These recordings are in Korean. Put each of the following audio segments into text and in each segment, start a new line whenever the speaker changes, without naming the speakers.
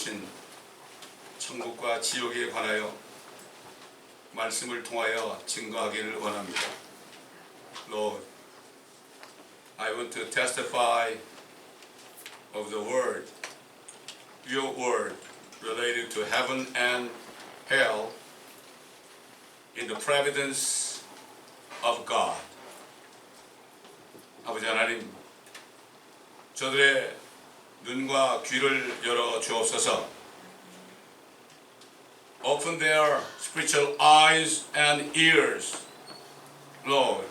주신 천국과 지옥에 관하여 말씀을 통하여 증거하기를 원합니다. Lord, I want to testify of the word, your word, related to heaven and hell in the providence of God. 아버지 하나님, 저들의 눈과 귀를 열어 주옵소서. Open their spiritual eyes and ears, Lord.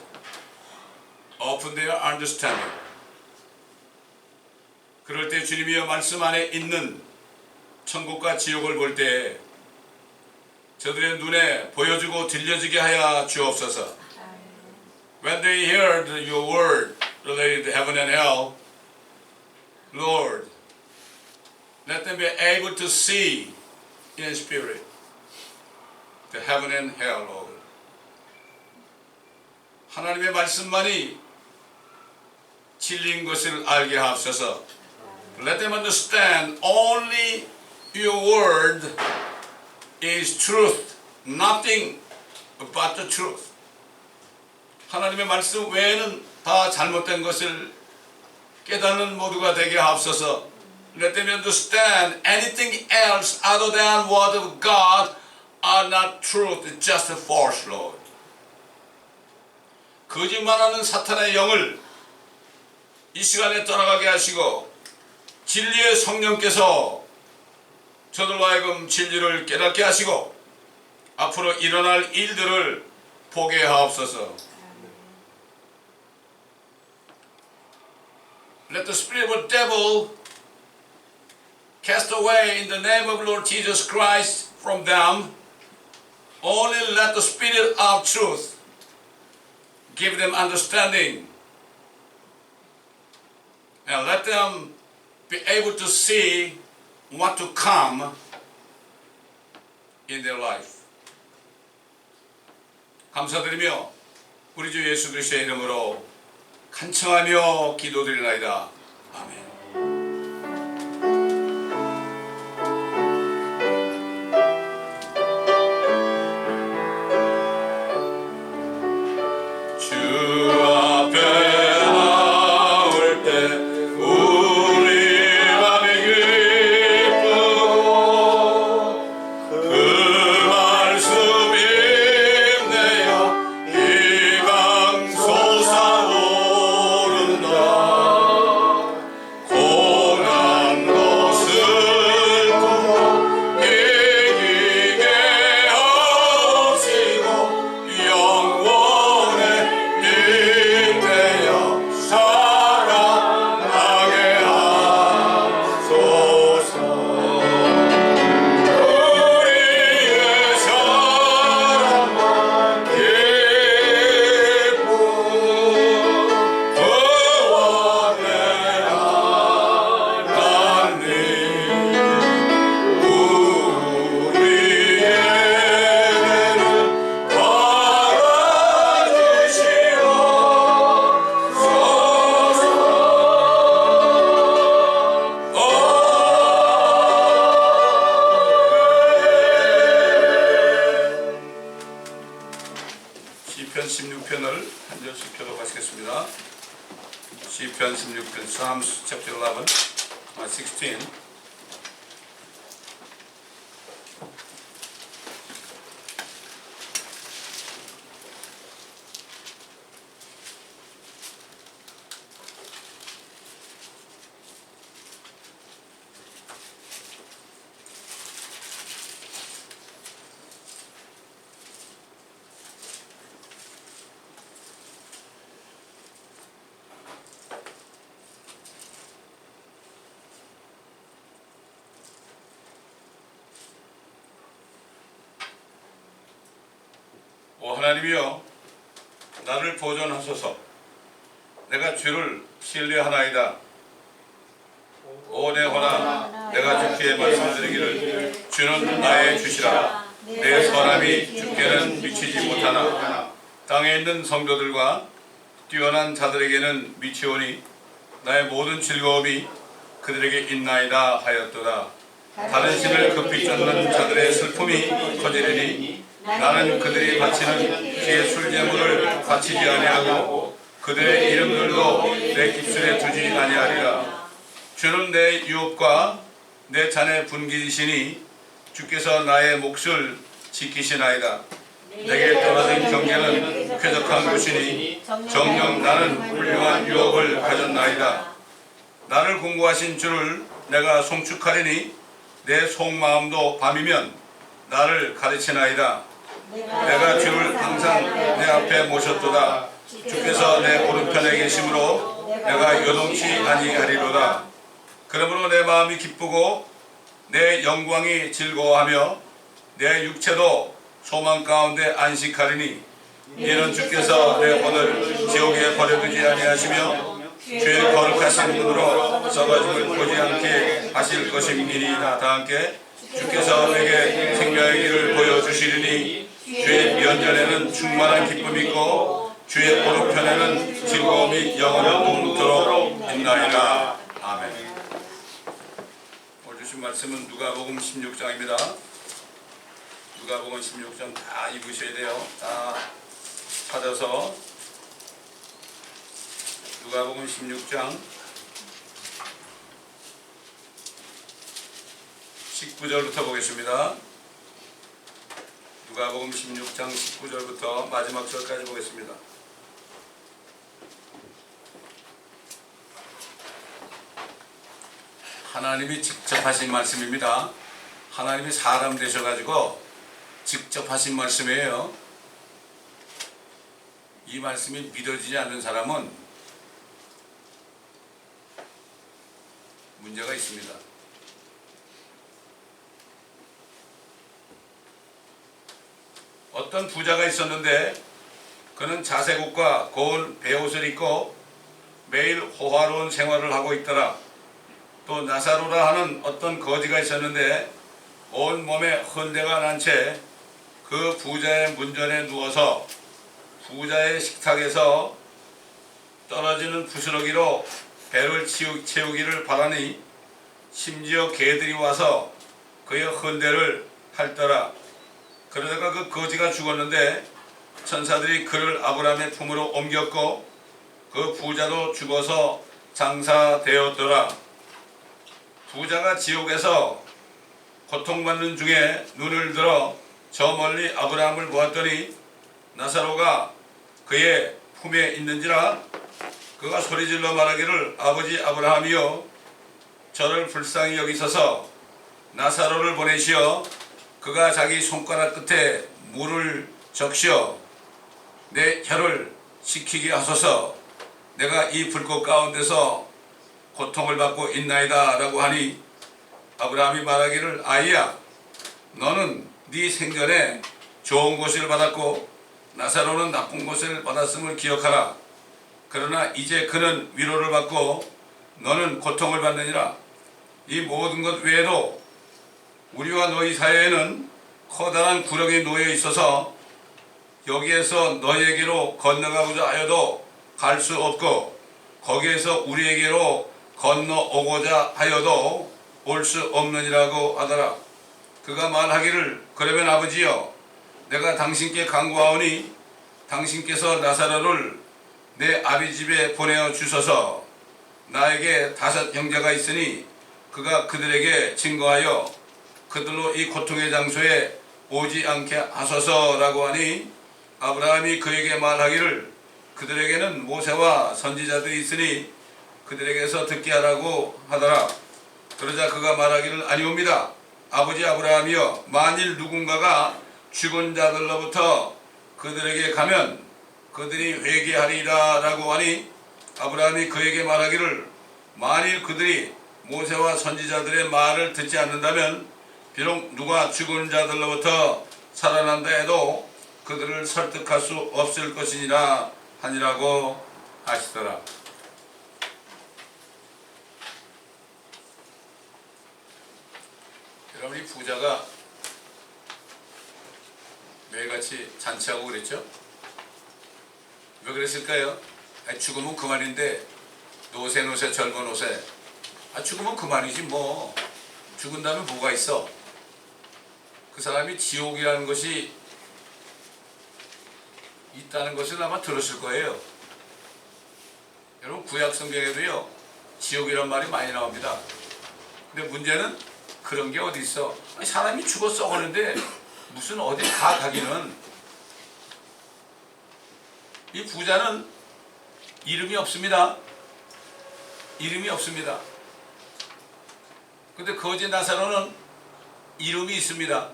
Open their understanding. 그럴 때 주님이여 말씀 안에 있는 천국과 지옥을 볼 때 저들의 눈에 보여주고 들려지게 하여 주옵소서. When they heard your word related to heaven and hell, Lord, let them be able to see in spirit the heaven and hell, Lord. 하나님의 말씀만이 진리인 것을 알게 하옵소서. Let them understand only your word is truth, nothing but the truth. 하나님의 말씀 외에는 다 잘못된 것을 깨닫는 모두가 되게 하옵소서. Let them understand anything else other than word of God are not truth, just false, Lord. 거짓말하는 사탄의 영을 이 시간에 떠나가게 하시고 진리의 성령께서 저들과 하여금 진리를 깨닫게 하시고 앞으로 일어날 일들을 보게 하옵소서. Let the spirit of the devil cast away in the name of Lord Jesus Christ from them. Only let the spirit of truth give them understanding and let them be able to see what to come in their life. 감사드리며 우리 주 예수 그리스도의 이름으로 간청하며 기도드리나이다. 아멘. 시편 16편을 한 절씩 펴도록하시겠습니다. 시편 16편, Psalms chapter 11, 16. 오 하나님이여, 나를 보존하소서. 내가 주를 신뢰하나이다. 오 내 호나, 내가 주께 말씀드리기를 주는 나의 주시라. 내 선함이 주께는 미치지 못하나 땅에 있는 성도들과 뛰어난 자들에게는 미치오니 나의 모든 즐거움이 그들에게 있나이다 하였도다. 다른 신을 급히 쫓는 자들의 슬픔이 커지리니 나는 그들이 바치는 주의 술제물을 바치지 아니하고 그들의 이름들도 내 입술에 두지 아니하리라. 주는 내 유업과 내 잔의 분기이시니 주께서 나의 몫을 지키시나이다. 내게 떨어진 경계는 쾌적한 곳이니 정녕 나는 훌륭한 유업을 가졌나이다. 나를 공고하신 주를 내가 송축하리니 내 속마음도 밤이면 나를 가르치나이다. 내가 주를 항상 내 앞에 모셨도다. 주께서 내 오른편에 계심으로 내가 요동치 아니하리로다. 그러므로 내 마음이 기쁘고 내 영광이 즐거워하며 내 육체도 소망 가운데 안식하리니 이는 주께서 내魂을 지옥에 버려두지 아니하시며 주의 거룩하신 눈으로 썩어짐을 보지 않게 하실 것임이니이다. 다 함께 주께서 내게 생명의 길을 보여주시리니 주의 면전에는 충만한 기쁨이 있고 주의 오른편에는 즐거움이 영원토록 있나이다. 아멘. 오늘 주신 말씀은 누가복음 16장입니다. 누가복음 16장 다 읽으셔야 돼요. 다 찾아서 누가복음 16장 19절부터 보겠습니다. 누가복음 16장 19절부터 마지막 절까지 보겠습니다. 하나님이 직접 하신 말씀입니다. 하나님이 사람 되셔가지고 직접 하신 말씀이에요. 이 말씀이 믿어지지 않는 사람은 문제가 있습니다. 어떤 부자가 있었는데 그는 자색옷과 고운 베옷을 입고 매일 호화로운 생활을 하고 있더라. 또 나사로라 하는 어떤 거지가 있었는데 온 몸에 흔대가 난 채 그 부자의 문전에 누워서 부자의 식탁에서 떨어지는 부스러기로 배를 채우기를 바라니 심지어 개들이 와서 그의 흔대를 핥더라. 그러다가 그 거지가 죽었는데 천사들이 그를 아브라함의 품으로 옮겼고 그 부자도 죽어서 장사되었더라. 부자가 지옥에서 고통받는 중에 눈을 들어 저 멀리 아브라함을 보았더니 나사로가 그의 품에 있는지라. 그가 소리질러 말하기를 아버지 아브라함이여 저를 불쌍히 여기소서 나사로를 보내시어 그가 자기 손가락 끝에 물을 적셔 내 혀를 식히게 하소서. 내가 이 불꽃 가운데서 고통을 받고 있나이다 라고 하니 아브라함이 말하기를 아이야 너는 네 생전에 좋은 것을 받았고 나사로는 나쁜 것을 받았음을 기억하라. 그러나 이제 그는 위로를 받고 너는 고통을 받느니라. 이 모든 것 외에도 우리와 너희 사이에는 커다란 구렁이 놓여 있어서 여기에서 너희에게로 건너가고자 하여도 갈 수 없고 거기에서 우리에게로 건너오고자 하여도 올 수 없느니라고 하더라. 그가 말하기를 그러면 아버지여 내가 당신께 간구하오니 당신께서 나사로를 내 아비 집에 보내어 주소서. 나에게 5 형제가 있으니 그가 그들에게 증거하여 그들로 이 고통의 장소에 오지 않게 하소서라고 하니 아브라함이 그에게 말하기를 그들에게는 모세와 선지자들이 있으니 그들에게서 듣게 하라고 하더라. 그러자 그가 말하기를 아니옵니다. 아버지 아브라함이여 만일 누군가가 죽은 자들로부터 그들에게 가면 그들이 회개하리라 라고 하니 아브라함이 그에게 말하기를 만일 그들이 모세와 선지자들의 말을 듣지 않는다면 비록 누가 죽은 자들로부터 살아난다 해도 그들을 설득할 수 없을 것이니라 하니라고 하시더라. 여러분 이 부자가 매일같이 잔치하고 그랬죠? 왜 그랬을까요? 죽으면 그만인데 노세 젊은 옷에 죽으면 그만이지 뭐 죽은 다음에 뭐가 있어? 그 사람이 지옥이라는 것이 있다는 것을 아마 들었을 거예요. 여러분 구약 성경에도요 지옥이란 말이 많이 나옵니다. 근데 문제는 그런 게 어디 있어? 아니, 사람이 죽어 썩었는데 무슨 어디 가기는. 이 부자는 이름이 없습니다. 이름이 없습니다. 근데 거지 나사로는 이름이 있습니다.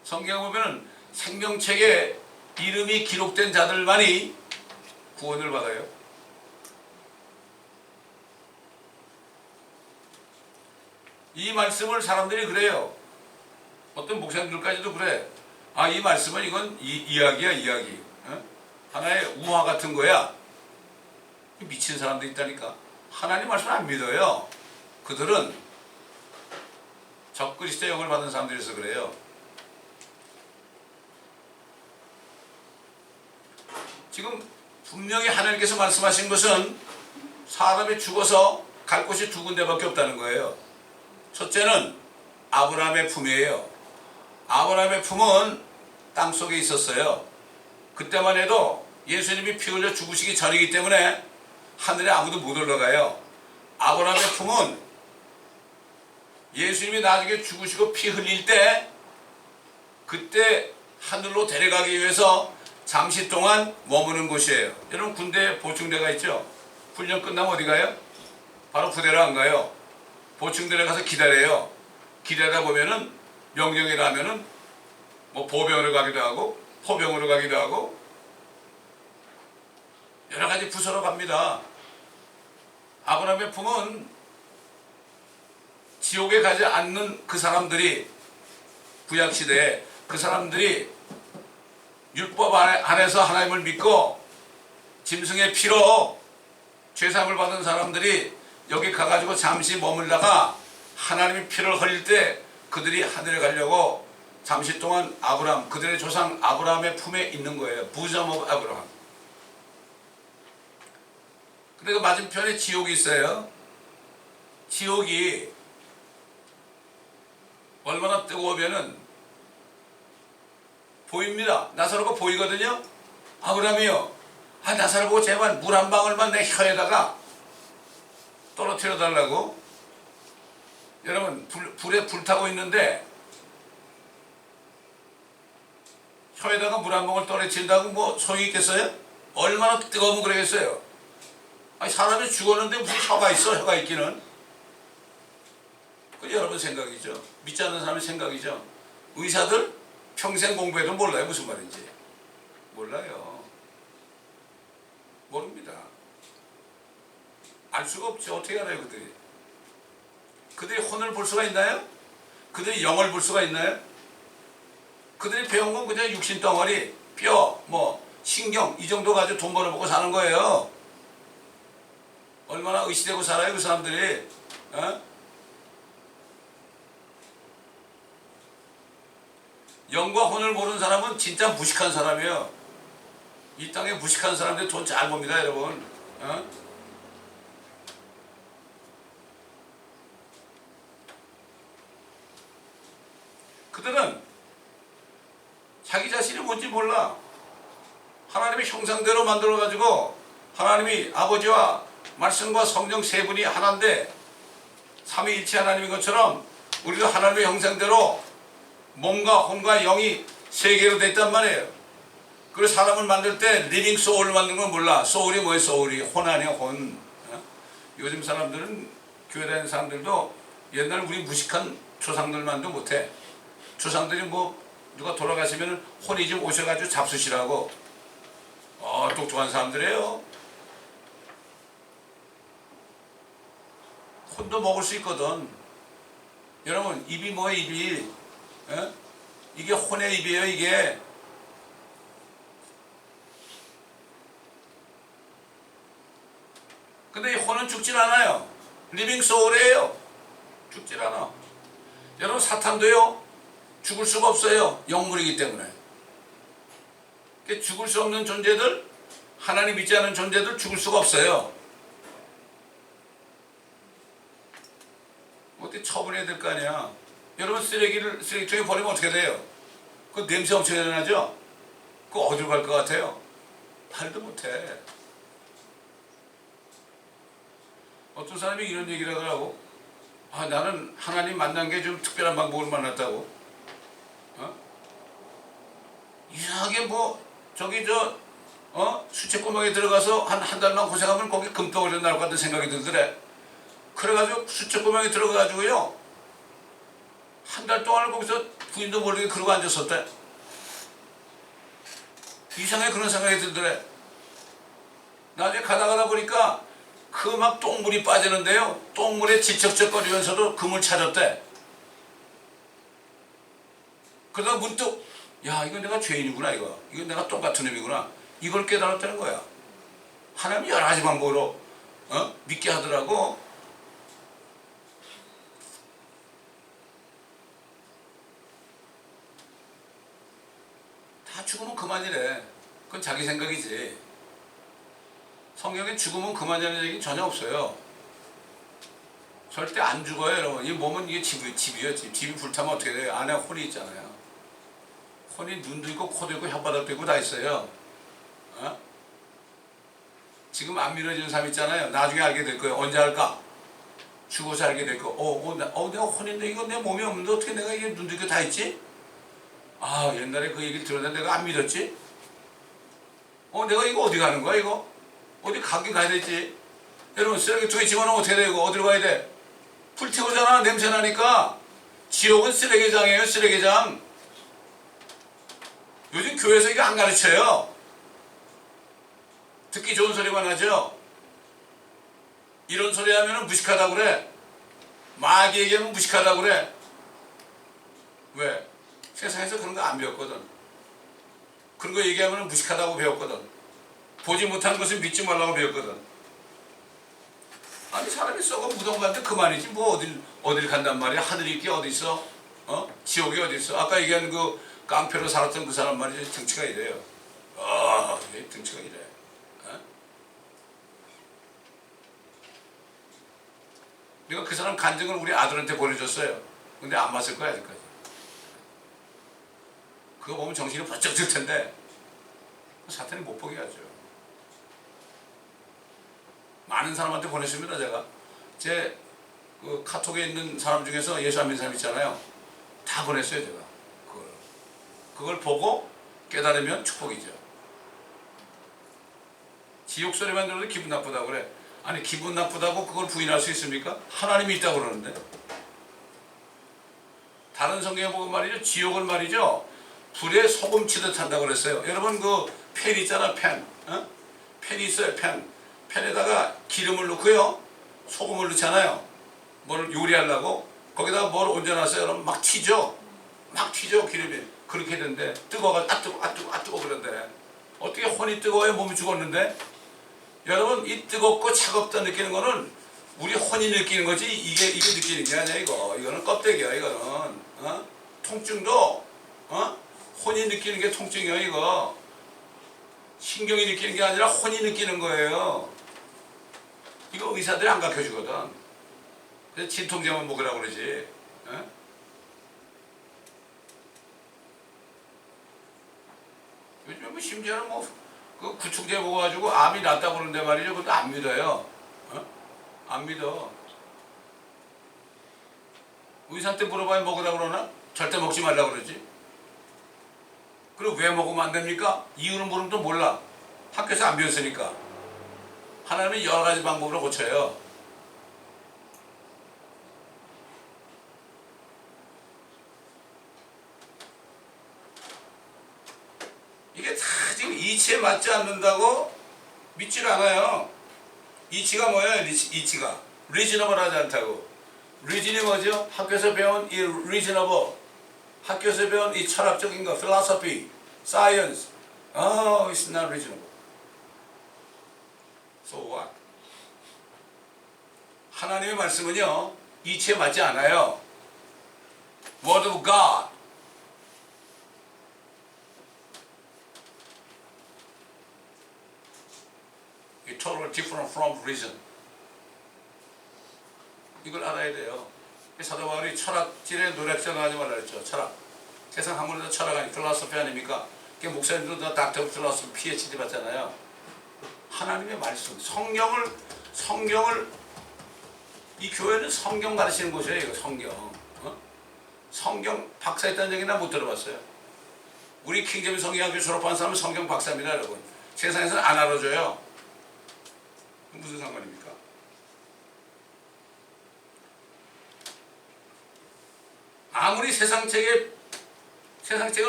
성경에 보면 생명책에 이름이 기록된 자들만이 구원을 받아요. 이 말씀을 사람들이 그래요. 어떤 목사님들까지도 그래. 아, 이 말씀은 이건 이야기야, 이야기. 어? 하나의 우화 같은 거야. 미친 사람도 있다니까. 하나님 말씀을 안 믿어요. 그들은 적그리스도 영을 받은 사람들이라서 그래요. 지금 분명히 하나님께서 말씀하신 것은 사람이 죽어서 갈 곳이 두 군데밖에 없다는 거예요. 첫째는 아브라함의 품이에요. 아브라함의 품은 땅속에 있었어요. 그때만 해도 예수님이 피 흘려 죽으시기 전이기 때문에 하늘에 아무도 못 올라가요. 아브라함의 품은 예수님이 나중에 죽으시고 피 흘릴 때 그때 하늘로 데려가기 위해서 잠시 동안 머무는 곳이에요. 여러분 군대 보충대가 있죠? 훈련 끝나면 어디 가요? 바로 부대로 안 가요. 보충대에 가서 기다려요. 기다리다 보면은 명령이 나면은 뭐 보병으로 가기도 하고 포병으로 가기도 하고 여러 가지 부서로 갑니다. 아브라함의 품은 지옥에 가지 않는 그 사람들이 구약시대에 그 사람들이 율법 안에서 하나님을 믿고 짐승의 피로 죄사함을 받은 사람들이 여기 가가지고 잠시 머물다가 하나님의 피를 흘릴 때 그들이 하늘에 가려고 잠시 동안 아브라함, 그들의 조상 아브라함의 품에 있는 거예요. 부점 오브 아브라함. 근데 그 맞은편에 지옥이 있어요. 지옥이 얼마나 뜨거우면은 보입니다. 나사로가 보이거든요. 아브라함이요. 아, 나사로 보고 제발 물 한 방울만 내 혀에다가 떨어뜨려 달라고. 여러분 불에 불타고 있는데 혀에다가 물 한 방울 떨어뜨린다고 뭐 소용이 있겠어요? 얼마나 뜨거우면 그러겠어요? 아니 사람이 죽었는데 무슨 혀가 있어? 혀가 있기는. 그 여러분 생각이죠. 믿지 않는 사람의 생각이죠. 의사들 평생 공부해도 몰라요. 무슨 말인지. 몰라요. 모릅니다. 알 수가 없죠. 어떻게 알아요 그들이. 그들이 혼을 볼 수가 있나요? 그들이 영을 볼 수가 있나요? 그들이 배운 건 그냥 육신덩어리, 뼈, 뭐 신경 이 정도 가지고 돈 벌어먹고 사는 거예요. 얼마나 의시되고 살아요 그 사람들이. 어? 영과 혼을 모르는 사람은 진짜 무식한 사람이에요. 이 땅에 무식한 사람들 돈 잘 봅니다 여러분. 어? 그들은 자기 자신이 뭔지 몰라. 하나님의 형상대로 만들어가지고 하나님이 아버지와 말씀과 성령 세 분이 하나인데 삼위일체 하나님인 것처럼 우리도 하나님의 형상대로 몸과 혼과 영이 세 개로 됐단 말이에요. 그래서 사람을 만들 때 리빙 소울을 만드는 건 몰라. 소울이 뭐예요? 소울이 혼 아니야 혼. 어? 요즘 사람들은 교회 다니는 사람들도 옛날 우리 무식한 조상들만도 못해. 조상들이 뭐 누가 돌아가시면 혼이 좀 오셔가지고 잡수시라고. 똑똑한 사람들이에요. 혼도 먹을 수 있거든. 여러분 입이 뭐예요 입이? 에? 이게 혼의 입이에요 이게. 근데 이 혼은 죽질 않아요. 리빙 소울이에요. 죽질 않아. 여러분 사탄도요 죽을 수가 없어요. 영물이기 때문에. 죽을 수 없는 존재들, 하나님 믿지 않는 존재들 죽을 수가 없어요. 어디 처분해야 될 거 아니야. 여러분 쓰레기를 쓰레기통에 버리면 어떻게 돼요? 그 냄새 엄청 나죠? 그거 어디로 갈 것 같아요? 말도 못해. 어떤 사람이 이런 얘기를 하더라고. 아, 나는 하나님 만난 게 좀 특별한 방법으로 만났다고. 어? 이상하게 뭐 저기 수채구멍에 들어가서 한 달만 고생하면 거기 금덩어리 나올 것 같은 생각이 들더래. 그래가지고 수채구멍에 들어가가지고요, 한 달 동안 거기서 부인도 모르게 그러고 앉았었대. 이상하게 그런 생각이 들더래. 나중에 가다 보니까 그 막 똥물이 빠지는데요, 똥물에 질척질척거리면서도 금을 찾았대. 그러다 문득, 야, 이건 내가 죄인이구나, 이거 내가 똑같은 놈이구나, 이걸 깨달았다는 거야. 하나님이 여러 가지 방법으로 믿게 하더라고. 다 죽으면 그만이래. 그건 자기 생각이지. 성경에 죽으면 그만이라는 얘기 전혀 없어요. 절대 안 죽어요, 여러분. 이 몸은 이게 집이에요. 집이 불타면 어떻게 돼요? 안에 혼이 있잖아요. 혼이 눈도 있고 코도 있고 혓바닥도 있고 다 있어요. 지금 안 믿어지는 사람 있잖아요. 나중에 알게 될 거예요. 언제 알까? 죽어서 알게 될 거. 내가 혼인데 이거 내 몸이 없는데 어떻게 내가 이게 눈도 있고 다 있지? 아, 옛날에 그 얘기를 들었는데 내가 안 믿었지? 내가 이거 어디 가는 거야, 이거? 어디 가긴 가야 되지. 여러분, 쓰레기통에 집어넣으면 어떻게 돼, 이거? 어디로 가야 돼? 불태우잖아, 냄새 나니까. 지옥은 쓰레기장이에요, 쓰레기장. 요즘 교회에서 이거 안 가르쳐요. 듣기 좋은 소리만 하죠. 이런 소리 하면 무식하다고 그래. 마귀 얘기하면 무식하다고 그래. 왜? 세상에서 그런 거 안 배웠거든. 그런 거 얘기하면 무식하다고 배웠거든. 보지 못한 것을 믿지 말라고 배웠거든. 아니, 사람이 썩어 무덤 갈 때 그만이지. 뭐 어딜 간단 말이야. 하늘이 있게 어디 있어? 지옥이 어디 있어? 아까 얘기한 그 깡패로 살았던 그 사람 말이지. 등치가 이래요. 얘 등치가 이래. 내가 그 사람 간증을 우리 아들한테 보내줬어요. 근데 안 봤을 거야, 아직까지. 그거 보면 정신이 번쩍 들 텐데 사탄이 못 보게 하죠. 많은 사람한테 보냈습니다. 제가 제 그 카톡에 있는 사람 중에서 예수 안 믿는 사람 있잖아요. 다 보냈어요. 제가 그걸 보고 깨달으면 축복이죠. 지옥 소리만 들어도 기분 나쁘다고 그래. 아니, 기분 나쁘다고 그걸 부인할 수 있습니까? 하나님이 있다고 그러는데. 다른 성경에 보면 말이죠, 지옥은 말이죠, 불에 소금 치듯 한다고 그랬어요. 여러분, 그 팬 있잖아, 팬. 팬이 있어요, 팬에다가 기름을 넣고요, 소금을 넣잖아요. 뭘 요리하려고. 거기다가 뭘 얹어놨어요. 그럼 막 튀죠, 기름이. 그렇게 되는데 뜨거워가지고 아 뜨거 그런데 어떻게 혼이 뜨거워야 몸이 죽었는데. 여러분, 이 뜨겁고 차갑다 느끼는 거는 우리 혼이 느끼는 거지, 이게 느끼는 게 아니야. 이거는 껍데기야. 이거는 통증도 혼이 느끼는 게 통증이야. 이거 신경이 느끼는 게 아니라 혼이 느끼는 거예요. 이거 의사들이 안 가르쳐주거든. 그래서 진통제만 먹으라고 그러지. 요즘에 뭐 심지어는 그 구충제 먹어가지고 암이 낫다고 그러는데 말이죠. 그것도 안 믿어요. 안 믿어. 의사한테 물어봐야 먹으라고 그러나? 절대 먹지 말라고 그러지. 그리고 왜 먹으면 안 됩니까? 이유는 모르면 또 몰라. 학교에서 안 배웠으니까. 하나님은 여러 가지 방법으로 고쳐요. 이게 다 지금 이치에 맞지 않는다고 믿질 않아요. 이치가 뭐예요? 이치가 reasonable 하지 않다고. reason이 뭐죠? 학교에서 배운 이 reasonable, 학교에서 배운 이 철학적인 거, philosophy, science. It's not reasonable. So what? 하나님의 말씀은요, 이치에 맞지 않아요. Word of God. Totally different from reason. 이걸 알아야 돼요. 사도 바울이 철학질의 노력자는 하지 말라 그랬죠. 철학. 세상 아무래도 철학 아니 필로소피 아닙니까? 목사님들도 다 닥터 필로소피 PhD 받잖아요. 하나님의 말씀, 성경을 이 교회는 성경 가르치는 곳이에요. 이거 성경. 성경 박사했다는 얘기나 못 들어봤어요. 우리 킹제임스 성경학교 졸업한 사람은 성경 박사입니다, 여러분. 세상에서는 안 알아줘요. 무슨 상관입니까? 아무리 세상책을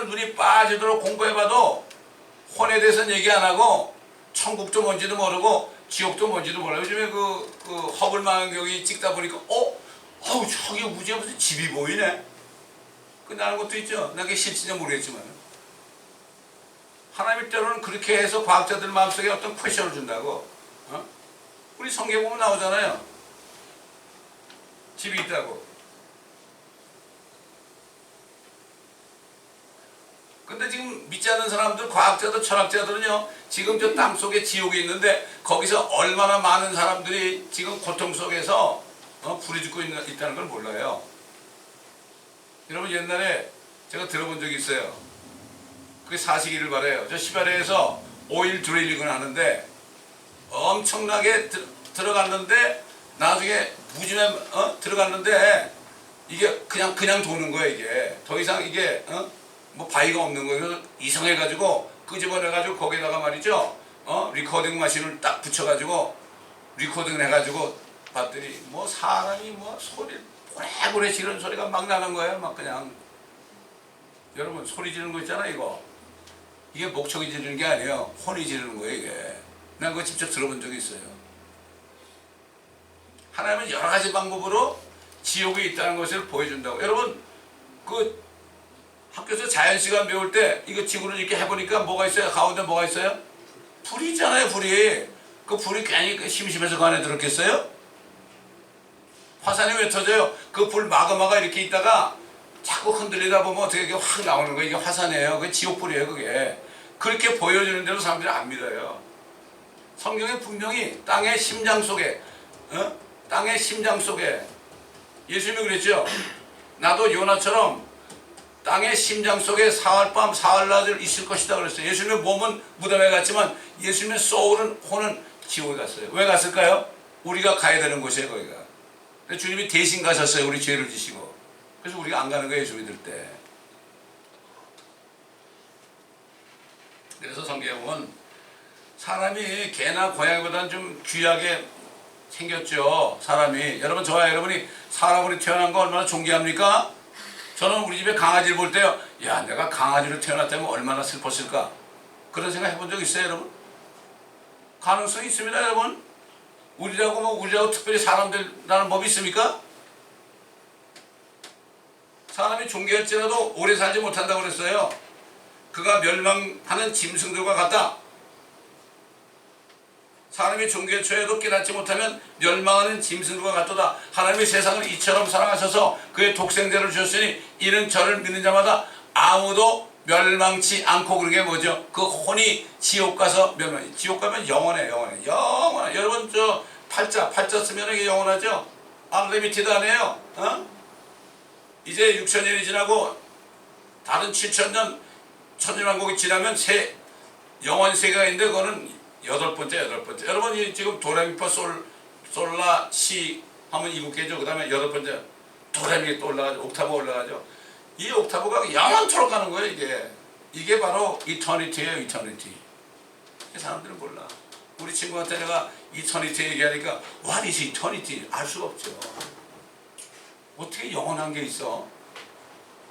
눈이 빠지도록 공부해봐도 혼에 대해서는 얘기 안 하고 천국도 뭔지도 모르고 지옥도 뭔지도 몰라요. 요즘에 그 허블 망원경이 찍다 보니까 저기 우주에 무슨 집이 보이네. 나는 것도 있죠. 난 그게 실질인지 모르겠지만 하나님 때로는 그렇게 해서 과학자들 마음속에 어떤 퀘션을 준다고. 우리 성경 보면 나오잖아요. 집이 있다고. 근데 지금 믿지 않는 사람들, 과학자들, 철학자들은요, 지금 저 땅 속에 지옥이 있는데 거기서 얼마나 많은 사람들이 지금 고통 속에서 불이 죽고 있다는 걸 몰라요. 여러분, 옛날에 제가 들어본 적이 있어요. 그게 사시기를 바래요. 저 시베리아에서 오일 드릴링을 하는데 엄청나게 들어갔는데 나중에 무진에 들어갔는데 이게 그냥 도는 거예요. 이게 더 이상 이게 뭐 바위가 없는 거예요. 그래서 이상해가지고 끄집어내가지고 거기다가 말이죠. 리코딩 마신을 딱 붙여가지고 리코딩을 해가지고 봤더니 뭐 사람이 뭐 소리를 고래고래 지르는 소리가 막 나는 거예요. 막 그냥. 여러분, 소리 지르는 거 있잖아요. 이게 목청이 지르는 게 아니에요. 혼이 지르는 거예요. 이게. 난 그거 직접 들어본 적이 있어요. 하나님은 여러 가지 방법으로 지옥이 있다는 것을 보여준다고. 여러분, 그 학교에서 자연시간 배울 때 이거 지구를 이렇게 해보니까 뭐가 있어요? 가운데 뭐가 있어요? 불이 있잖아요. 불이. 그 불이 괜히 심심해서 그 안에 들었겠어요? 화산이 왜 터져요? 그 불 마그마가 이렇게 있다가 자꾸 흔들리다 보면 어떻게 이게 확 나오는 거예요. 이게 화산이에요. 그게 지옥불이에요. 그게. 그렇게 보여주는 대로 사람들이 안 믿어요. 성경에 분명히 땅의 심장 속에 예수님이 그랬죠. 나도 요나처럼 땅의 심장 속에 사흘밤 사흘낮을 있을 것이다 그랬어요. 예수님의 몸은 무덤에 갔지만 예수님의 소울은, 혼은 지옥에 갔어요. 왜 갔을까요? 우리가 가야 되는 곳이에요. 거기가. 주님이 대신 가셨어요. 우리 죄를 지시고. 그래서 우리가 안 가는 거예요. 예수 믿을 때. 그래서 성경에 보면 사람이 개나 고양이보다는 좀 귀하게 생겼죠. 사람이. 여러분, 저와 여러분이 사람으로 태어난 거 얼마나 존귀합니까? 저는 우리 집에 강아지를 볼 때요, 야, 내가 강아지로 태어났다면 얼마나 슬펐을까? 그런 생각 해본 적 있어요, 여러분? 가능성이 있습니다, 여러분. 우리라고 특별히 사람들이라는 법이 있습니까? 사람이 존귀할지라도 오래 살지 못한다고 그랬어요. 그가 멸망하는 짐승들과 같다. 사람이 존귀에 처해도 깨닫지 못하면 멸망하는 짐승들과 같도다. 하나님이 세상을 이처럼 사랑하셔서 그의 독생자를 주셨으니 이는 저를 믿는 자마다 아무도 멸망치 않고. 그런 게 뭐죠? 그 혼이 지옥 가서 지옥 가면 영원해. 여러분, 저 팔자 쓰면 이게 영원하죠? unlimited 아니에요? 이제 6,000년이 지나고 다른 7,000년 천년왕국이 지나면 영원 세계가 있는데 그거는 여덟 번째. 여러분, 지금 도레미파 솔라 시 하면 7개죠. 그 다음에 여덟 번째 도레미 또 올라가죠. 옥타브 올라가죠. 이 옥타브가 영원토록 가는 거예요. 이게 바로 이터니티예요. 이터니티. 사람들은 몰라. 우리 친구한테 내가 이터니티 얘기하니까 What is eternity? 알 수가 없죠. 어떻게 영원한 게 있어?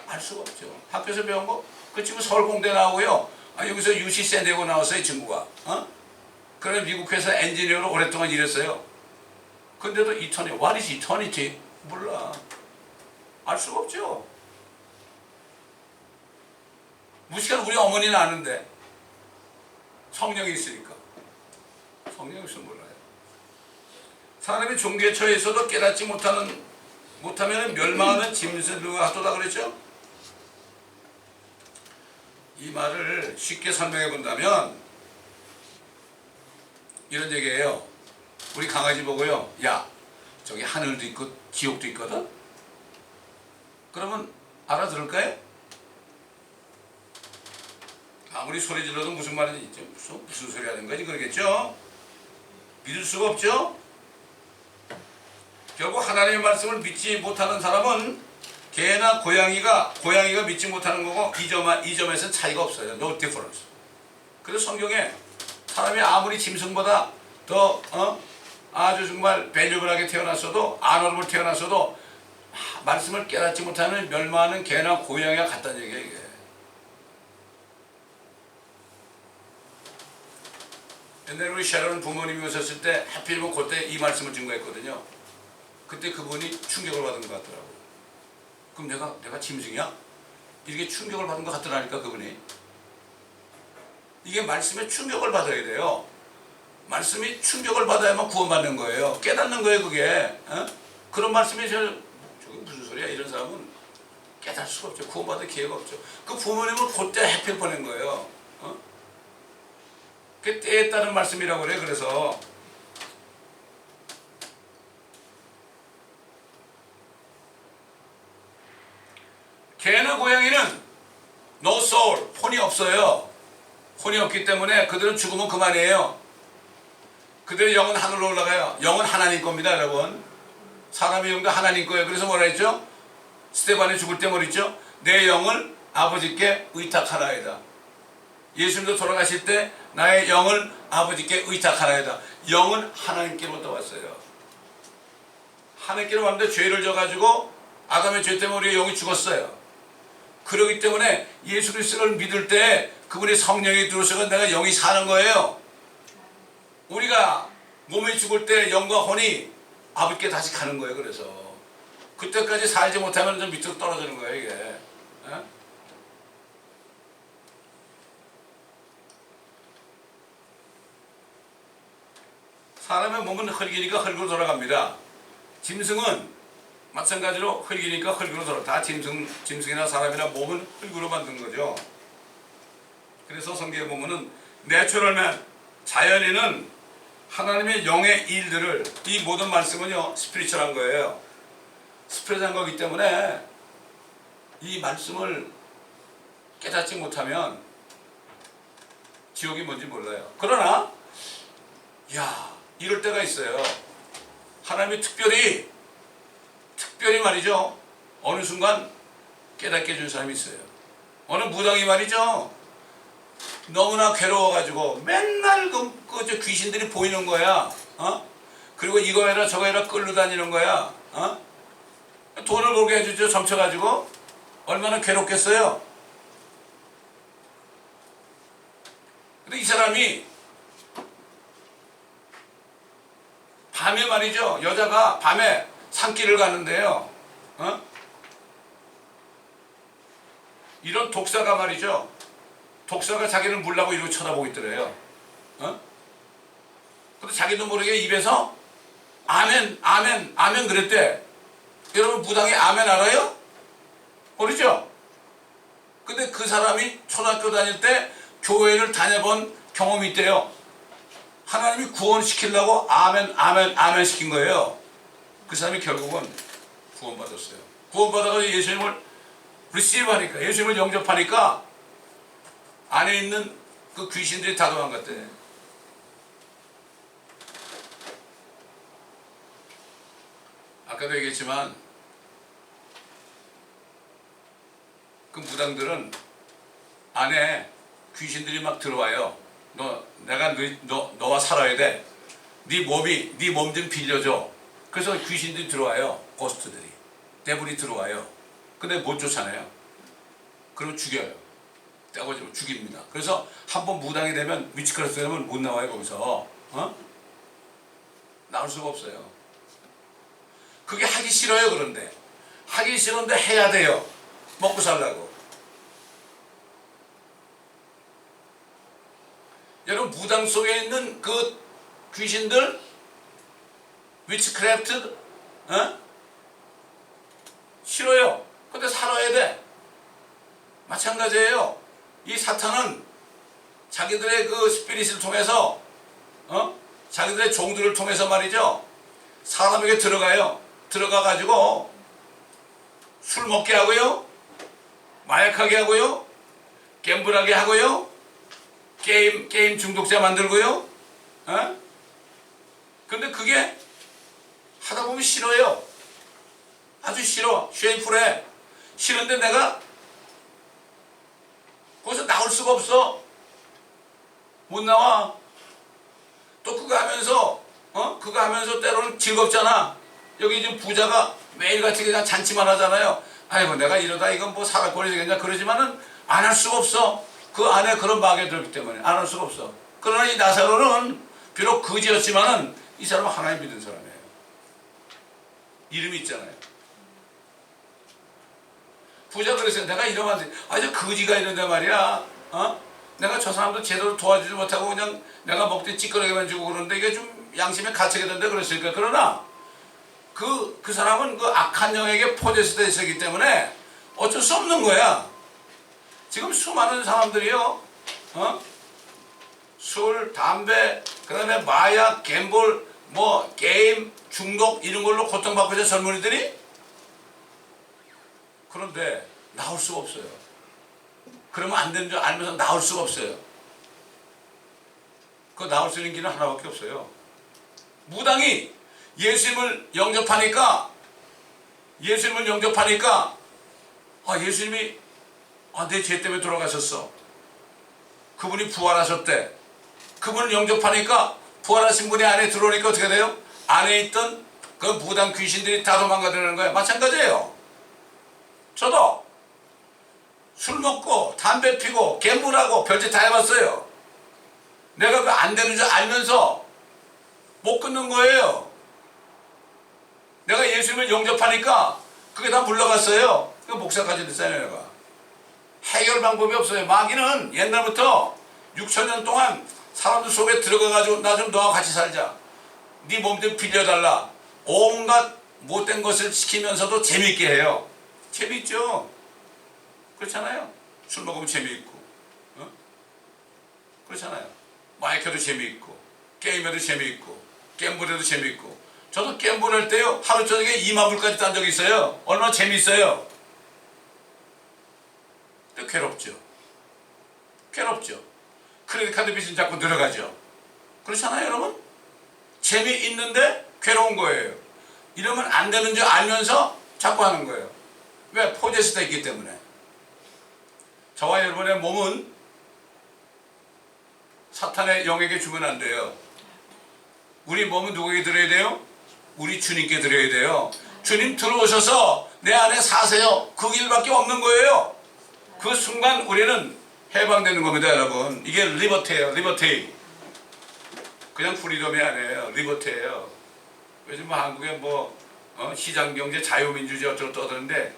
알 수가 없죠. 학교에서 배운 거? 그 친구 서울공대 나오고요. 여기서 UC 샌디에고 나왔어요. 이 친구가. 그래 미국 회사 엔지니어로 오랫동안 일했어요. 근데도 What is eternity? 몰라. 알 수가 없죠. 무식한 우리 어머니는 아는데 성령이 있으니까. 성령이 있으면 몰라요. 사람이 종교에 처해 있어도 깨닫지 못하면 멸망하는 짐승들과 같도다 그랬죠? 이 말을 쉽게 설명해 본다면 이런 얘기예요. 우리 강아지 보고요, 야, 저기 하늘도 있고 지옥도 있거든? 그러면 알아들을까요? 아무리 소리 질러도 무슨 말인지 무슨 소리 하는 거지 그러겠죠? 믿을 수가 없죠? 결국 하나님의 말씀을 믿지 못하는 사람은 개나 고양이가 믿지 못하는 거고 이 점에서는 차이가 없어요. No difference. 그래서 성경에 사람이 아무리 짐승보다 더 아주 정말 밸류블하게 태어났어도 아노르블 태어났어도 말씀을 깨닫지 못하는 멸망하는 개나 고양이가 같다는 얘기예요. 이게. 옛날에 우리 샤론 부모님이 오셨을 때 하필이면 그때 이 말씀을 증거했거든요. 그때 그분이 충격을 받은 것 같더라고요. 그럼 내가 짐승이야? 이렇게 충격을 받은 것 같더라니까 그분이. 이게 말씀에 충격을 받아야 돼요. 말씀이 충격을 받아야만 구원받는 거예요. 깨닫는 거예요 그게. 그런 말씀이 저기 무슨 소리야 이런 사람은 깨달을 수가 없죠. 구원받을 기회가 없죠. 그 부모님을 그때 해필 보낸 거예요. 그 때에 따른 말씀이라고 그래. 그래서 개나 고양이는 no soul, 혼이 없어요. 혼이 없기 때문에 그들은 죽으면 그만이에요. 그들의 영은 하늘로 올라가요. 영은 하나님 겁니다 여러분. 사람의 영도 하나님 거예요. 그래서 뭐라 했죠? 스데반이 죽을 때 뭐랬죠? 내 영을 아버지께 의탁하라이다. 예수님도 돌아가실 때 나의 영을 아버지께 의탁하라이다. 영은 하나님께로부터 왔어요. 하나님께로 왔는데 죄를 져가지고 아담의 죄 때문에 우리의 영이 죽었어요. 그렇기 때문에 예수 그리스도를 믿을 때 그분의 성령이 들어오셔서 내가 영이 사는 거예요. 우리가 몸이 죽을 때 영과 혼이 아버지께 다시 가는 거예요. 그래서 그때까지 살지 못하면 좀 밑으로 떨어지는 거예요 이게. 에? 사람의 몸은 흙이니까 흙으로 돌아갑니다. 짐승은 마찬가지로 흙이니까 흙으로 돌아가. 다 짐승이나 사람이나 몸은 흙으로 만든 거죠. 그래서 성경에 보면은 내추럴맨, 자연인은 하나님의 영의 일들을, 이 모든 말씀은요 스피리추얼한 거예요. 스피리추얼한 거기 때문에 이 말씀을 깨닫지 못하면 지옥이 뭔지 몰라요. 그러나 이럴 때가 있어요. 하나님이 특별히 말이죠. 어느 순간 깨닫게 해준 사람이 있어요. 어느 무당이 말이죠. 너무나 괴로워가지고 맨날 저 귀신들이 보이는 거야. 그리고 이거 해라 저거 해라 끌고 다니는 거야. 돈을 벌게 해주죠. 점쳐가지고. 얼마나 괴롭겠어요. 근데 이 사람이 밤에 말이죠. 여자가 밤에 산길을 가는데요. 이런 독사가 말이죠. 독사가 자기를 물라고 이러고 쳐다보고 있더래요. 근데 자기도 모르게 입에서 아멘, 아멘, 아멘 그랬대. 여러분 무당이 아멘 알아요? 모르죠? 근데 그 사람이 초등학교 다닐 때 교회를 다녀본 경험이 있대요. 하나님이 구원시키려고 아멘, 아멘, 아멘 시킨 거예요. 그 사람이 결국은 구원받았어요. 구원받아서 예수님을 리시브하니까, 예수님을 영접하니까 안에 있는 그 귀신들이 다 도망갔대. 아까도 얘기했지만 그 무당들은 안에 귀신들이 막 들어와요. 너와 살아야 돼. 네 몸 좀 빌려줘. 그래서 귀신들이 들어와요. 고스트들이. 데블이 들어와요. 근데 못 쫓아내요. 그러면 죽여요. 떼고지고 죽입니다. 그래서 한번 무당이 되면, 위치크라스 되면 못 나와요. 거기서. 나올 수가 없어요. 그게 하기 싫어요. 그런데 하기 싫은데 해야 돼요. 먹고 살라고. 여러분 무당 속에 있는 그 귀신들, 위치크래프트 싫어요. 근데 살아야 돼. 마찬가지예요. 이 사탄은 자기들의 그 스피릿을 통해서 자기들의 종들을 통해서 말이죠. 사람에게 들어가요. 들어가 가지고 술 먹게 하고요, 마약하게 하고요, 갬블하게 하고요, 게임 중독자 만들고요. 어? 근데 그게 하다 보면 싫어요. 아주 싫어. 쉐이프해. 싫은데 내가 거기서 나올 수가 없어. 못 나와. 또 그거 하면서 그거 하면서 때로는 즐겁잖아. 여기 지금 부자가 매일같이 그냥 잔치만 하잖아요. 아이고 내가 이러다 이건 뭐 사각거리 되겠냐 그러지만은 안 할 수가 없어. 그 안에 그런 마귀가 들었기 때문에 안 할 수가 없어. 그러나 이 나사로는 비록 거지였지만은 이 사람은 하나님 믿은 사람이에요. 이름이 있잖아요. 부자 그랬어요. 내가 이러면 안 돼. 아주 거지가 이런데 말이야. 내가 저 사람도 제대로 도와주지 못하고 그냥 내가 먹되 찌끄러기만 주고 그러는데 이게 좀 양심에 갇히게 된다 그랬으니까. 그러나 그 사람은 그 악한 영에게 포제되어 있었기 때문에 어쩔 수 없는 거야. 지금 수많은 사람들이요, 술, 담배, 그 다음에 마약, 갬블, 뭐 게임, 중독 이런 걸로 고통받고 있는 젊은이들이. 그런데 나올 수가 없어요. 그러면 안 되는 줄 알면서 나올 수가 없어요. 그 나올 수 있는 길은 하나밖에 없어요. 무당이 예수님을 영접하니까 예수님이 내 죄 때문에 돌아가셨어. 그분이 부활하셨대. 그분을 영접하니까 부활하신 분이 안에 들어오니까 어떻게 돼요? 안에 있던 그 무당 귀신들이 다 도망가더라는 거예요. 마찬가지예요. 저도 술 먹고 담배 피고 갬블하고 별짓 다 해봤어요. 내가 그 안 되는 줄 알면서 못 끊는 거예요. 내가 예수님을 영접하니까 그게 다 물러갔어요. 그 목사까지 됐어요. 내가 해결 방법이 없어요. 마귀는 옛날부터 6,000년 동안 사람들 속에 들어가가지고 나 좀 너와 같이 살자, 네 몸 좀 빌려달라, 온갖 못된 것을 시키면서도 재밌게 해요. 재밌죠? 그렇잖아요. 술 먹으면 재미있고, 그렇잖아요. 마이크도 재미있고, 게임에도 재미있고, 갬블에도 재미있고. 저도 갬블 할 때요, 하루 저녁에 2만 불까지 딴 적이 있어요. 얼마나 재미있어요. 근데 괴롭죠. 크레딧 카드 빚은 자꾸 늘어가죠. 그렇잖아요, 여러분? 재미있는데 괴로운 거예요. 이러면 안 되는 줄 알면서 자꾸 하는 거예요. 왜? 포제스되어 있기 때문에. 저와 여러분의 몸은 사탄의 영에게 주면 안 돼요. 우리 몸은 누구에게 드려야 돼요? 우리 주님께 드려야 돼요. 주님 들어오셔서 내 안에 사세요. 그 길밖에 없는 거예요. 그 순간 우리는 해방되는 겁니다, 여러분. 이게 리버티예요. 리버티. 그냥 프리덤이 아니에요. 리버티예요. 요즘 뭐 한국에 시장경제 자유민주주의 어쩌고 떠드는데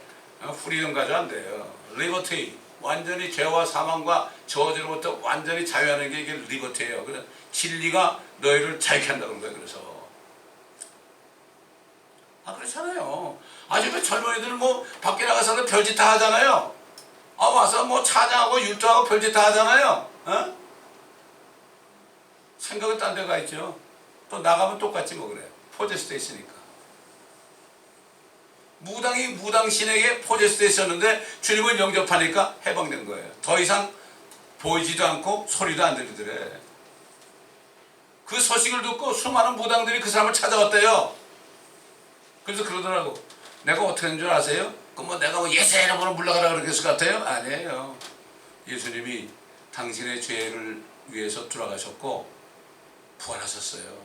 프리덤 가져 안 돼요. 리버티. 완전히 죄와 사망과 저주로부터 완전히 자유하는 게 이게 리버티예요. 그래서 진리가 너희를 자유케 한다는 거예요. 그래서 그렇잖아요. 아주 젊은이들 밖에 나가서는 별짓 다 하잖아요. 와서 찬양하고 율동하고 별짓 다 하잖아요. 생각은 딴 데가 있죠. 또 나가면 똑같지 그래요. 포제스돼 있으니까. 무당이 무당신에게 포제스돼 있었는데 주님을 영접하니까 해방된 거예요. 더 이상 보이지도 않고 소리도 안 들리더래. 그 소식을 듣고 수많은 무당들이 그 사람을 찾아왔대요. 그래서 그러더라고. 내가 어떻게 된 줄 아세요? 내가 예수의 이름으로 물러가라 그랬을 것 같아요? 아니에요. 예수님이 당신의 죄를 위해서 돌아가셨고 부활하셨어요.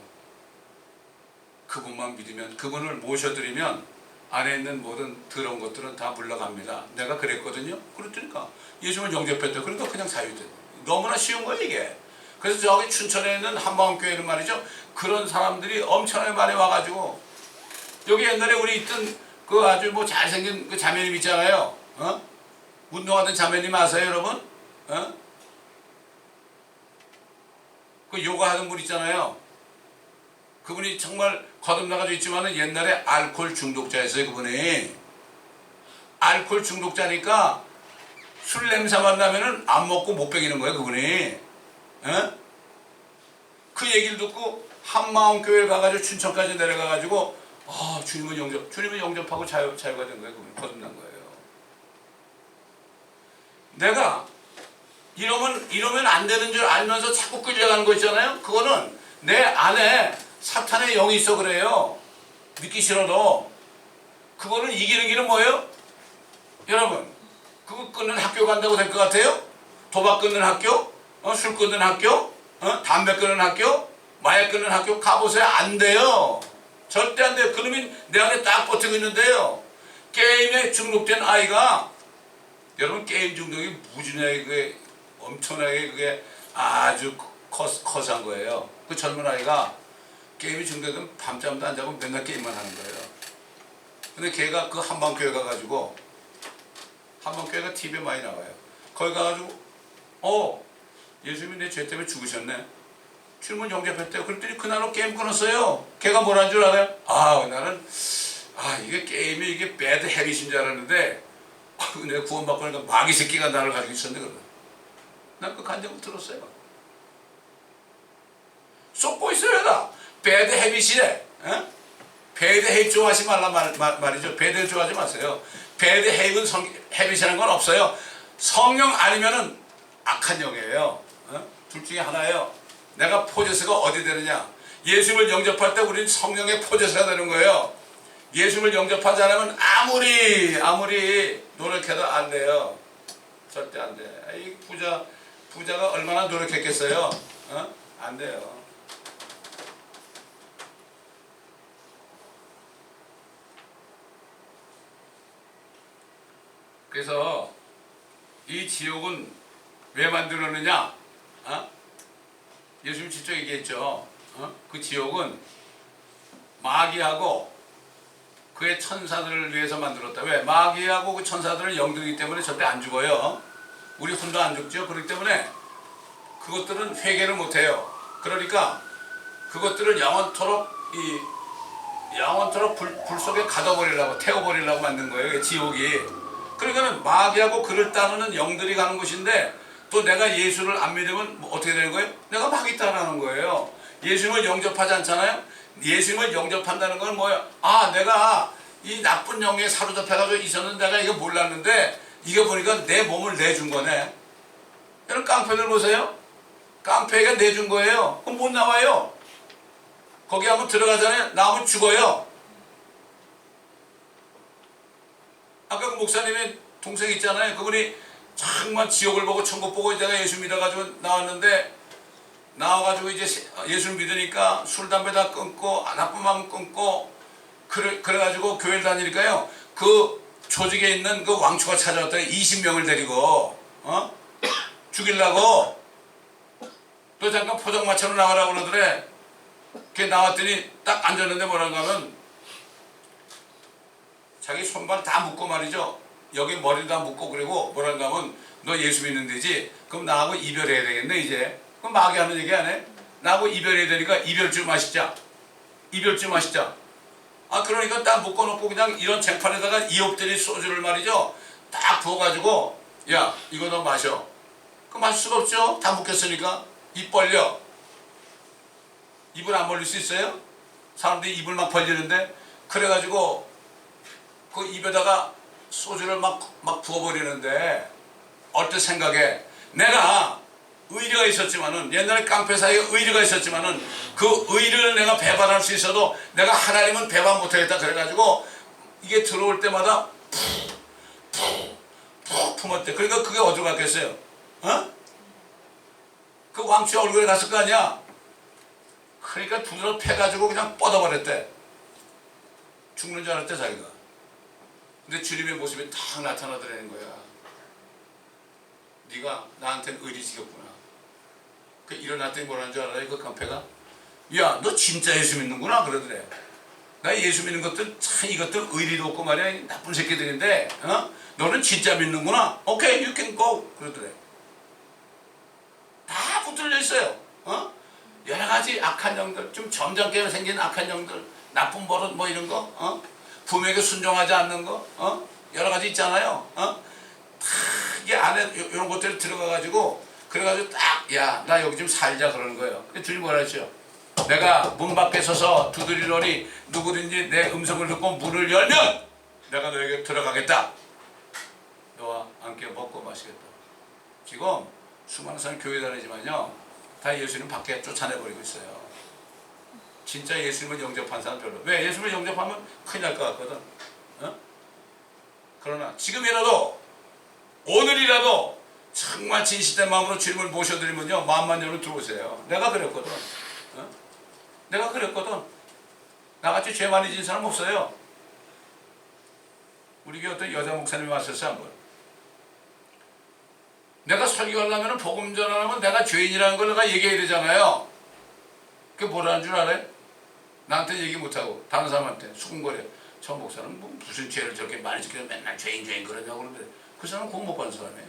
그분만 믿으면, 그분을 모셔드리면 안에 있는 모든 더러운 것들은 다 물러갑니다. 내가 그랬거든요. 그랬더니까 예수님을 영접했다. 그러니까 그냥 자유돼. 너무나 쉬운 거예요 이게. 그래서 저기 춘천에 있는 한마음교회는 말이죠, 그런 사람들이 엄청나게 많이 와가지고, 여기 옛날에 우리 있던 그 아주 잘생긴 그 자매님 있잖아요. 운동하던 자매님 아세요, 여러분? 그 요가 하던 분 있잖아요. 그분이 정말 거듭나가지고 있지만은 옛날에 알코올 중독자였어요, 그분이. 알코올 중독자니까 술 냄새만 나면은 안 먹고 못 배기는 거예요, 그분이. 그 얘기를 듣고 한마음교회를 가가지고 춘천까지 내려가가지고 주님을 영접하고 자유가 된 거예요. 그분이 거듭난 거예요. 내가 이러면 안 되는 줄 알면서 자꾸 끌려가는 거 있잖아요. 그거는 내 안에 사탄의 영이 있어 그래요. 믿기 싫어도. 그거는 이기는 길은 뭐예요? 여러분, 그거 끊는 학교 간다고 될 것 같아요? 도박 끊는 학교? 술 끊는 학교? 담배 끊는 학교? 마약 끊는 학교 가보세요. 안 돼요. 절대 안 돼요. 그놈이 내 안에 딱 버티고 있는데요. 게임에 중독된 아이가, 여러분, 게임 중독이 무지하게 그게 엄청나게 그게 아주 커서한 거예요. 그 젊은 아이가 게임이 중독되면 밤잠도 안 자고 맨날 게임만 하는 거예요. 근데 걔가 그 한방교회 가가지고, 한방교회가 TV에 많이 나와요. 거기 가가지고 예수님이 내 죄 때문에 죽으셨네. 주님은 영접했대요. 그랬더니 그날로 게임 끊었어요. 걔가 뭐라는 줄 알아요? 나는 이게 게임이 이게 배드 헤빗인 줄 알았는데 내가 구원받고 나니까 마귀 새끼가 나를 가지고 있었네. 그러더라. 난 그 간증을 들었어요. 쏟고 있어요. 다 배드 헤빗이래. 배드 헤빗 좋아하지 말란 말이죠. 배드 헤빗 좋아하지 마세요. 배드 헤빗이라는 건 없어요. 성령 아니면은 악한 영이에요. 둘 중에 하나예요. 내가 포제스가 어디 되느냐? 예수님을 영접할 때 우리는 성령의 포제스가 되는 거예요. 예수님을 영접하지 않으면 아무리 노력해도 안 돼요. 절대 안 돼. 이 부자가 얼마나 노력했겠어요? 안 돼요. 그래서 이 지옥은 왜 만들었느냐? 예수님 직접 얘기했죠. 그 지옥은 마귀하고 그의 천사들을 위해서 만들었다. 왜? 마귀하고 그 천사들은 영들이기 때문에 절대 안 죽어요. 우리 혼자 안 죽죠. 그렇기 때문에 그것들은 회개를 못해요. 그러니까 그것들을 영원토록 불 속에 가둬버리려고, 태워버리려고 만든 거예요. 지옥이. 그러니까는 마귀하고 그를 따르는 영들이 가는 곳인데, 또 내가 예수를 안 믿으면 어떻게 되는 거예요? 내가 마귀 따라하는 거예요. 예수님을 영접하지 않잖아요? 예수님을 영접한다는 건 뭐예요? 내가 이 나쁜 영에 사로잡혀가지고 있었는데 내가 이거 몰랐는데 이거 보니까 내 몸을 내준 거네. 여러분 깡패들 보세요. 깡패가 내준 거예요. 그럼 못 나와요. 거기 한번 들어가잖아요. 나오면 죽어요. 아까 그 목사님의 동생 있잖아요. 그분이 정말 지옥을 보고 천국 보고 내가 예수 믿어가지고 나와가지고 이제 예수 믿으니까 술, 담배 다 끊고 나쁜 마음 끊고 그래가지고 교회를 다니니까요. 그 조직에 있는 그 왕초가 찾아왔더니 20명을 데리고 죽이려고 또 잠깐 포장마차로 나가라고 그러더래. 걔 나왔더니 딱 앉았는데 뭐라고 하면 자기 손발 다 묶고 말이죠. 여기 머리도 다 묶고 그리고 뭐라고 하면 너 예수 믿는 데지? 그럼 나하고 이별해야 되겠네 이제. 그럼 마귀 하는 얘기 안 해? 나하고 이별해야 되니까 이별주 마시자. 그러니까 딱 묶어놓고 그냥 이런 쟁판에다가 이옥들이 소주를 말이죠. 딱 부어가지고 야 이거 너 마셔. 그 마실 수가 없죠. 다 묶였으니까. 입 벌려. 입을 안 벌릴 수 있어요? 사람들이 입을 막 벌리는데 그래가지고 그 입에다가 소주를 막 부어버리는데 어떤 생각에 내가 의리가 있었지만은 옛날에 깡패 사이에 의리가 있었지만은 그 의리를 내가 배반할 수 있어도 내가 하나님은 배반 못하겠다 그래가지고 이게 들어올 때마다 푹 품었대. 그러니까 그게 어디로 갔겠어요? 그 왕치 얼굴에 갔을 거 아니야? 그러니까 두드러 패가지고 그냥 뻗어버렸대. 죽는 줄 알았대 자기가. 근데 주님의 모습이 딱 나타나더라는 거야. 네가 나한테는 의리 지겼구나. 그 일어났더니 뭐라는 줄 알아요? 그 깡패가? 야, 너 진짜 예수 믿는구나 그러더래. 나 예수 믿는 것들 참 이것들 의리도 없고 말이야 나쁜 새끼들인데 너는 진짜 믿는구나. 오케이, you can go 그러더래. 다 붙들려 있어요. 여러 가지 악한 영들, 좀 점잖게 생긴 악한 영들, 나쁜 버릇 뭐 이런 거, 부모에게 순종하지 않는 거, 여러 가지 있잖아요. 다 이게 안에 이런 것들이 들어가가지고 그래가지고 딱 야 나 여기 좀 살자 그러는 거예요. 주님 뭐라 했죠? 내가 문 밖에 서서 두드리노니 누구든지 내 음성을 듣고 문을 열면 내가 너에게 들어가겠다. 너와 함께 먹고 마시겠다. 지금 수많은 사람이 교회 다니지만요, 다 예수님 밖에 쫓아내버리고 있어요. 진짜 예수님을 영접한 사람 별로. 왜? 예수님을 영접하면 큰일 날 것 같거든. 어? 그러나 지금이라도, 오늘이라도 정말 진실된 마음으로 주님을 모셔드리면요, 마음만 열면 들어오세요. 내가 그랬거든. 어? 내가 그랬거든. 나같이 죄 많이 진 사람 없어요. 우리 교회 어떤 여자 목사님이 왔었어요, 한번. 내가 설교하려면 복음 전하려면 내가 죄인이라는 걸 내가 얘기해야 되잖아요. 그게 뭐라는 줄 알아요? 나한테 얘기 못하고 다른 사람한테 수군거려. 저 목사는 뭐 무슨 죄를 저렇게 많이 지켜서 맨날 죄인 그러냐고 그러는데, 그 사람은 구원 못 받은 사람이에요.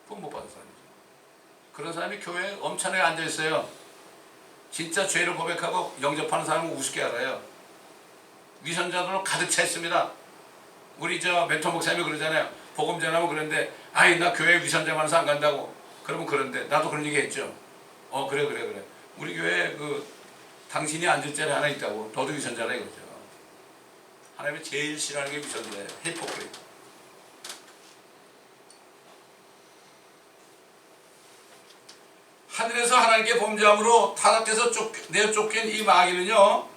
구원 못 받은 사람이죠. 그런 사람이 교회에 엄청나게 앉아있어요. 진짜 죄를 고백하고 영접하는 사람은 우습게 알아요. 위선자들로 가득 차 있습니다. 우리 저 멘토 목사님이 그러잖아요. 복음 전하면 그런데, 아이 나 교회 위선자 많아서 안 간다고. 그러면 그런데 나도 그런 얘기 했죠. 그래. 우리 교회에 당신이 앉을 자리 하나 있다고. 너도 위선자라 이거죠. 하나님이 제일 싫어하는 게 위선자예요. 히포크리트. 하늘에서 하나님께 범죄함으로 타락해서 내어 쫓긴 이 마귀는요,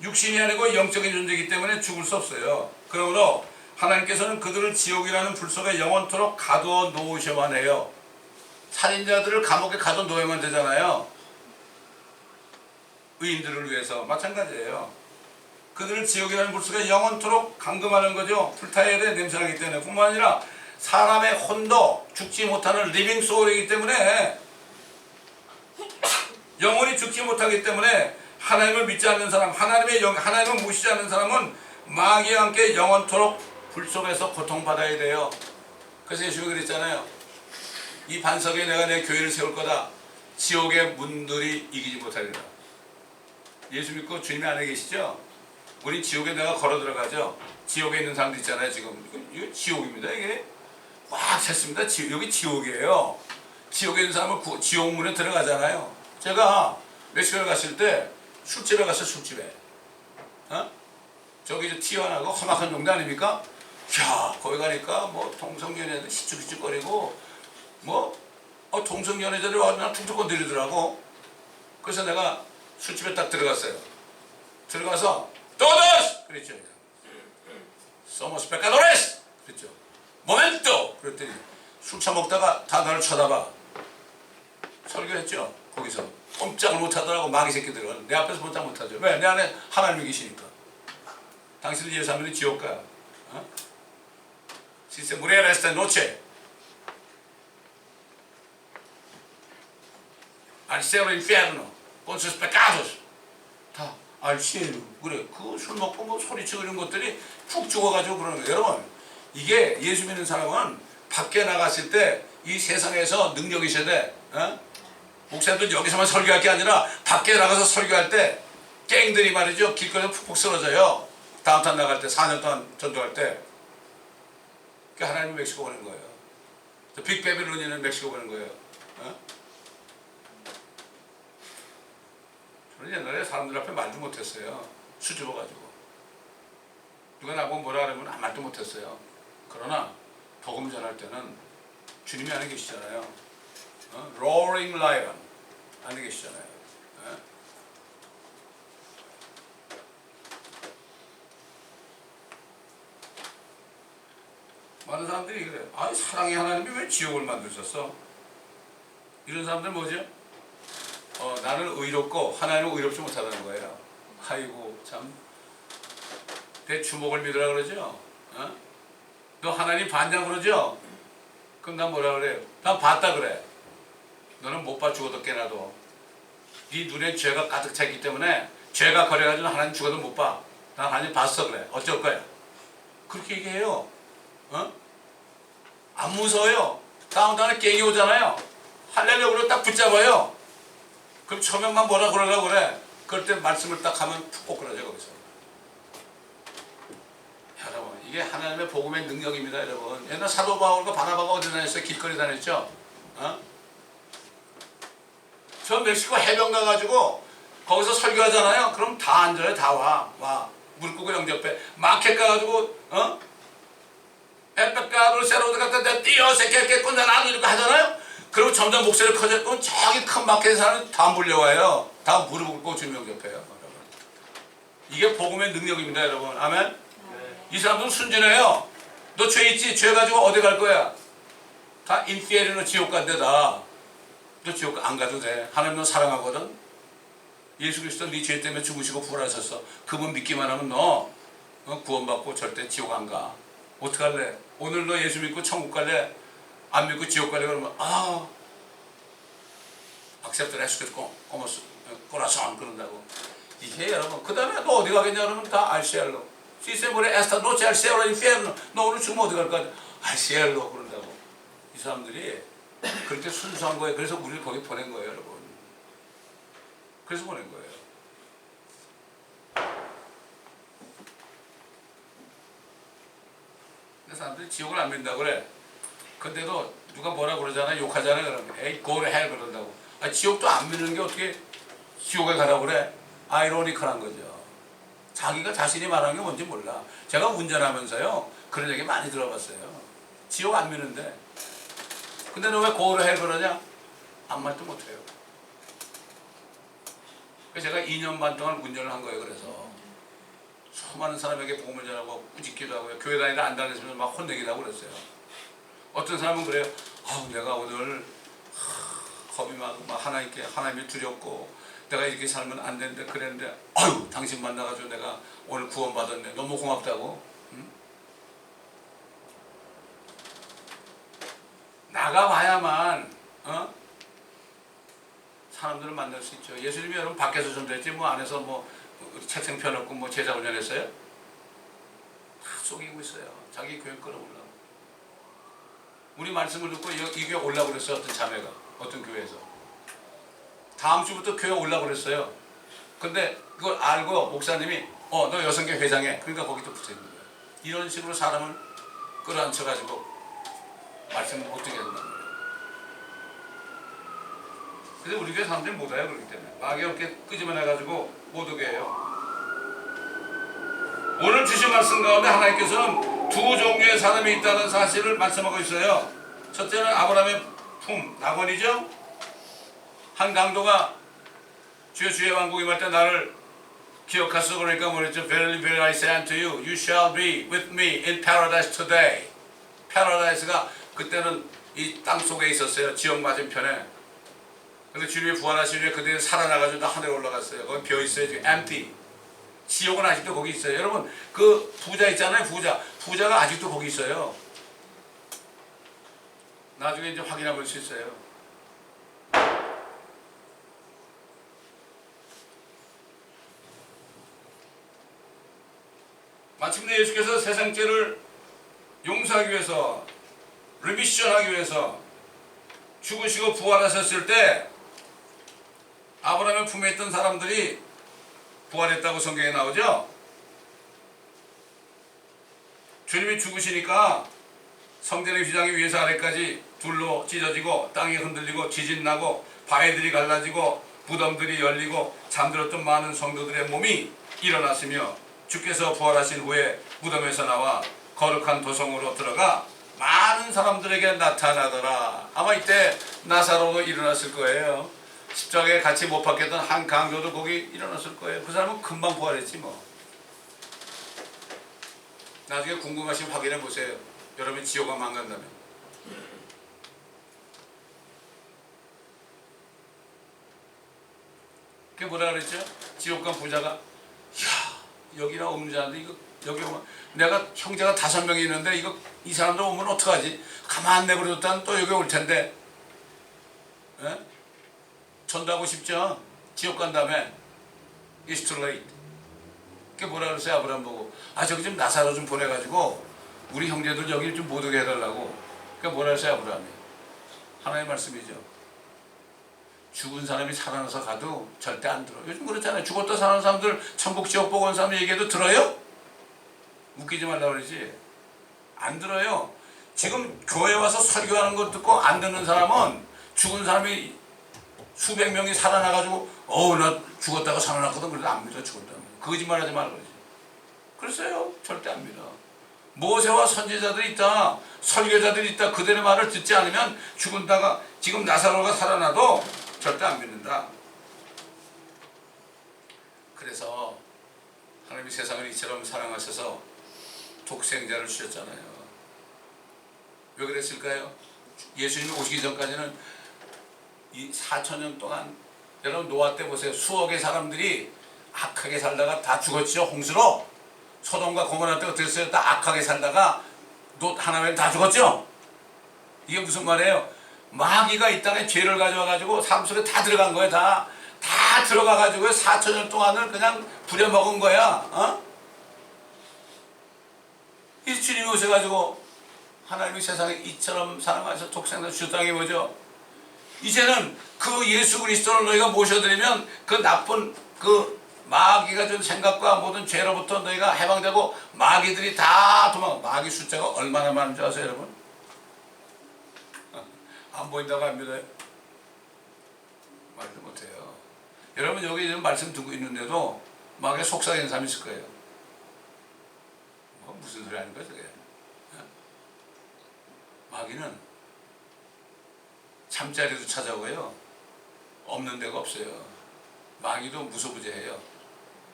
육신이 아니고 영적인 존재이기 때문에 죽을 수 없어요. 그러므로 하나님께서는 그들을 지옥이라는 불 속에 영원토록 가두어 놓으셔만 해요. 살인자들을 감옥에 가둬 놓으면 되잖아요. 의인들을 위해서 마찬가지예요. 그들을 지옥이라는 불 속에 영원토록 감금하는 거죠. 불타야 돼, 냄새나기 때문에. 뿐만 아니라 사람의 혼도 죽지 못하는 리빙 소울이기 때문에, 영원히 죽지 못하기 때문에 하나님을 믿지 않는 사람, 하나님을 모시지 않는 사람은 마귀와 함께 영원토록 불 속에서 고통받아야 돼요. 그래서 예수님이 그랬잖아요. 이 반석에 내가 내 교회를 세울 거다. 지옥의 문들이 이기지 못하리라. 예수 믿고 주님 안에 계시죠? 우리 지옥에 내가 걸어 들어가죠? 지옥에 있는 사람들 있잖아요. 지금 이거 지옥입니다. 이게 꽉 찼습니다. 여기 지옥이에요. 지옥에 있는 사람은 지옥문에 들어가잖아요. 제가 멕시코에 갔을 때 술집에 갔어요. 술집에. 저기 튀어나오고 험악한 동네 아닙니까? 야, 거기 가니까 뭐 동성연애들 시축시축거리고 동성연애자들이 와서 나 툭툭 건드리더라고. 그래서 내가 술집에 딱 들어갔어요. 들어가서 todos 그랬죠. somos pecadores 그랬죠. momento 그랬더니 술 처먹다가 다 나를 쳐다봐. 설교했죠. 거기서 꼼짝을 못하더라고. 마귀 새끼들은 내 앞에서 꼼짝 못하죠. 왜? 내 안에 하나님이 계시니까. 당신을 예수하면 지옥 가. Si se muriera esta noche al cielo infierno con sus pecados. 다 알시에요. 그래. 그 술 먹고 뭐 소리치고 이런 것들이 푹 죽어가지고 그러는 거예요. 여러분, 이게 예수 믿는 사람은 밖에 나갔을 때 이 세상에서 능력이 있어야 돼. 목사님들 여기서만 설교할 게 아니라 밖에 나가서 설교할 때 갱들이 말이죠. 길거리에 푹푹 쓰러져요. 다음탄 나갈 때 4년 동안 전도할 때. 그러니까 하나님은 멕시코 보낸 거예요. 빅베빌론이는 멕시코 보낸 거예요. 저는 옛날에 사람들 앞에 말도 못했어요. 수줍어가지고. 누가 나보고 뭐라 그러면 아무 말도 못했어요. 그러나 복음 전할 때는 주님이 안에 계시잖아요. Roaring Lion 안에 계시잖아요. 많은 사람들이 그래요. 아니 사랑의 하나님이 왜 지옥을 만드셨어? 이런 사람들 뭐죠? 나는 의롭고 하나님은 의롭지 못하다는 거예요. 아이고 참. 내 주목을 믿으라 그러죠? 너 하나님 반장 그러죠? 그럼 난 뭐라 그래요? 난 봤다 그래. 너는 못 봐 죽어도 깨나도. 네 눈에 죄가 가득 차 있기 때문에 죄가 거려가지고 하나님 죽어도 못 봐. 난 하나님 봤어 그래. 어쩔 거야? 그렇게 얘기해요. 안 무서워요. 다음 달에 갱이 오잖아요. 할렐루야 그러고 딱 붙잡아요. 그럼 처명만 뭐라 그러려고 그래. 그럴 때 말씀을 딱 하면 푹 꼬꾸라져 거기서. 여러분 이게 하나님의 복음의 능력입니다. 여러분 옛날 사도 바울과 바나바가 어디 다녔어요? 길거리 다녔죠? 저 멕시코 해변 가가지고 거기서 설교하잖아요. 그럼 다 앉아요. 다 와. 물고기 영접해. 마켓 가가지고 에펙가드로 세로드 갖다 내가 띄어서 이렇게 꼰다 나도 이렇게 하잖아요. 그리고 점점 목소리가 커졌고 저기 큰 마켓에 사는 다 몰려와요. 다 무릎 꿇고 주님 옆에요. 여러분. 이게 복음의 능력입니다, 여러분. 아멘. 이 사람들은 순진해요. 너 죄 있지? 죄 가지고 어디 갈 거야? 다 인피에리노 지옥 간대다. 너 지옥 안 가도 돼. 하나님 너 사랑하거든. 예수 그리스도 네 죄 때문에 죽으시고 부활하셨어. 그분 믿기만 하면 너 구원받고 절대 지옥 안 가. 어떡할래? 오늘 너 예수 믿고 천국 갈래? 안 믿고 지옥 갈래? 그러면 accepter Jesus como corazón 그런다고. 이게 여러분 그 다음에 너 어디 가겠냐 그러면 다 al cielo. Si se muere esta noche al cielo al infierno. 너 오늘 죽으면 어디 갈 거야? al cielo 그런다고. 이 사람들이 그렇게 순수한 거예요. 그래서 우리를 거기 보낸 거예요, 여러분. 그래서 보낸 거예요. 근데 사람들이 지옥을 안 믿는다고 그래. 근데도 누가 뭐라 그러잖아, 욕하잖아. 그러면 에이 go to hell 그런다고. 지옥도 안 믿는 게 어떻게 지옥에 가라고 그래? 아이러니컬한 거죠. 자기가 자신이 말하는 게 뭔지 몰라. 제가 운전하면서요 그런 얘기 많이 들어봤어요. 지옥 안 믿는데 근데 너 왜 go to hell 그러냐? 아무 말도 못해요. 그래서 제가 2년 반 동안 운전을 한 거예요. 그래서 수많은 사람에게 복음을 전하고 꾸짖기도 하고요. 교회 다니다 안 다녔으면 막 혼내기도 하고 그랬어요. 어떤 사람은 그래요. 내가 오늘 겁이 막 하나님이 두렵고 내가 이렇게 살면 안 되는데 그랬는데 당신 만나가지고 내가 오늘 구원받았네. 너무 고맙다고. 응? 나가봐야만 사람들을 만날 수 있죠. 예수님이 여러분 밖에서 전도했지 뭐 안에서 뭐 책상 펴놓고 뭐 제자 훈련했어요? 다 속이고 있어요. 자기 교회 끌어올라고. 우리 말씀을 듣고 이 교회 올라고 그랬어요. 어떤 자매가 어떤 교회에서 다음 주부터 교회 올라고 그랬어요. 근데 그걸 알고 목사님이 너 여성교 회장해. 그러니까 거기 또 붙어있는 거예요. 이런 식으로 사람을 끌어안혀가지고 말씀을 못 듣게 된단 말이에요. 근데 우리 교회 사람들이 못 와요. 그렇기 때문에 막이 이렇게 끄집어내가지고 못 오게 해요. 오늘 주신 말씀 가운데 하나님께서는 두 종류의 사람이 있다는 사실을 말씀하고 있어요. 첫째는 아브라함의 품, 낙원이죠. 한 강도가 주의 왕국에 임할 때 나를 기억하소. 그러니까 뭐랬죠? Verily, verily, I say unto you, you shall be with me in paradise today. paradise가 그때는 이 땅 속에 있었어요. 지역 맞은편에. 근데 주님이 부활하신 후에 그들이 살아나가지고 하늘에 올라갔어요. 거기 비어있어요. 지금 empty. 지옥은 아직도 거기 있어요. 여러분 그 부자 있잖아요. 부자가 아직도 거기 있어요. 나중에 이제 확인해 볼 수 있어요. 마침내 예수께서 세상 죄를 용서하기 위해서 리미션하기 위해서 죽으시고 부활하셨을 때 아브라함의 품에 있던 사람들이 부활했다고 성경에 나오죠. 주님이 죽으시니까 성전의 휘장이 위에서 아래까지 둘로 찢어지고 땅이 흔들리고 지진나고 바위들이 갈라지고 무덤들이 열리고 잠들었던 많은 성도들의 몸이 일어났으며 주께서 부활하신 후에 무덤에서 나와 거룩한 도성으로 들어가 많은 사람들에게 나타나더라. 아마 이때 나사로도 일어났을 거예요. 십자가에 같이 못 박혔던 한 강도도 거기 일어났을 거예요. 그 사람은 금방 부활했지 뭐. 나중에 궁금하시면 확인해 보세요. 여러분이 지옥 가면 안 간다면. 그게 뭐라 그랬죠? 지옥 간 부자가 여기나 없는 자인데 이거 여기 오면 내가 형제가 5명이 있는데 이거 이 사람들 오면 어떡하지? 가만 내버려뒀다는 또 여기 올 텐데. 에? 전도하고 싶죠? 지옥 간 다음에 It's too late. 그게 뭐라 그랬어요? 아브라함 보고 저기 좀 나사로 좀 보내가지고 우리 형제들 여기 좀 못 오게 해달라고. 그게 뭐라 그랬어요? 아브라함이. 하나님의 말씀이죠. 죽은 사람이 살아나서 가도 절대 안 들어. 요즘 그렇잖아요. 죽었다 살아난 사람들 천국 지옥 보고 온 사람 얘기해도 들어요? 웃기지 말라고 그러지. 안 들어요. 지금 교회 와서 설교하는 거 듣고 안 듣는 사람은 죽은 사람이 수백 명이 살아나가지고 나 죽었다가 살아났거든. 그래도 안 믿어. 죽었다는 거짓말하지 말라 그러지. 그랬어요. 절대 안 믿어. 모세와 선지자들이 있다, 설교자들이 있다, 그들의 말을 듣지 않으면 죽은다가 지금 나사로가 살아나도 절대 안 믿는다. 그래서 하나님이 세상을 이처럼 사랑하셔서 독생자를 주셨잖아요. 왜 그랬을까요? 예수님이 오시기 전까지는 이 4,000년 동안, 여러분 노아 때 보세요. 수억의 사람들이 악하게 살다가 다 죽었죠. 홍수로. 소돔과 고모라 때 어떻게 했어요? 다 악하게 살다가 롯 하나만 다 죽었죠. 이게 무슨 말이에요? 마귀가 이 땅에 죄를 가져와 가지고 사람 속에 다 들어간 거예요. 다 들어가 가지고 4,000년 동안을 그냥 부려먹은 거야. 이 주님이 오셔가지고 하나님이 세상에 이처럼 사랑하셔서 독생자 주셨다는 게 뭐죠? 이제는 그 예수 그리스도를 너희가 모셔드리면 그 나쁜 그 마귀가 준 생각과 모든 죄로부터 너희가 해방되고 마귀들이 다 마귀 숫자가 얼마나 많은 줄 아세요, 여러분? 안 보인다고 안 믿어요? 말도 못해요. 여러분 여기 지금 말씀 듣고 있는데도 마귀가 속삭이는 사람이 있을 거예요. 무슨 소리 하는 거야 저게? 마귀는 잠자리도 찾아오고요, 없는 데가 없어요. 마귀도 무소부재해요.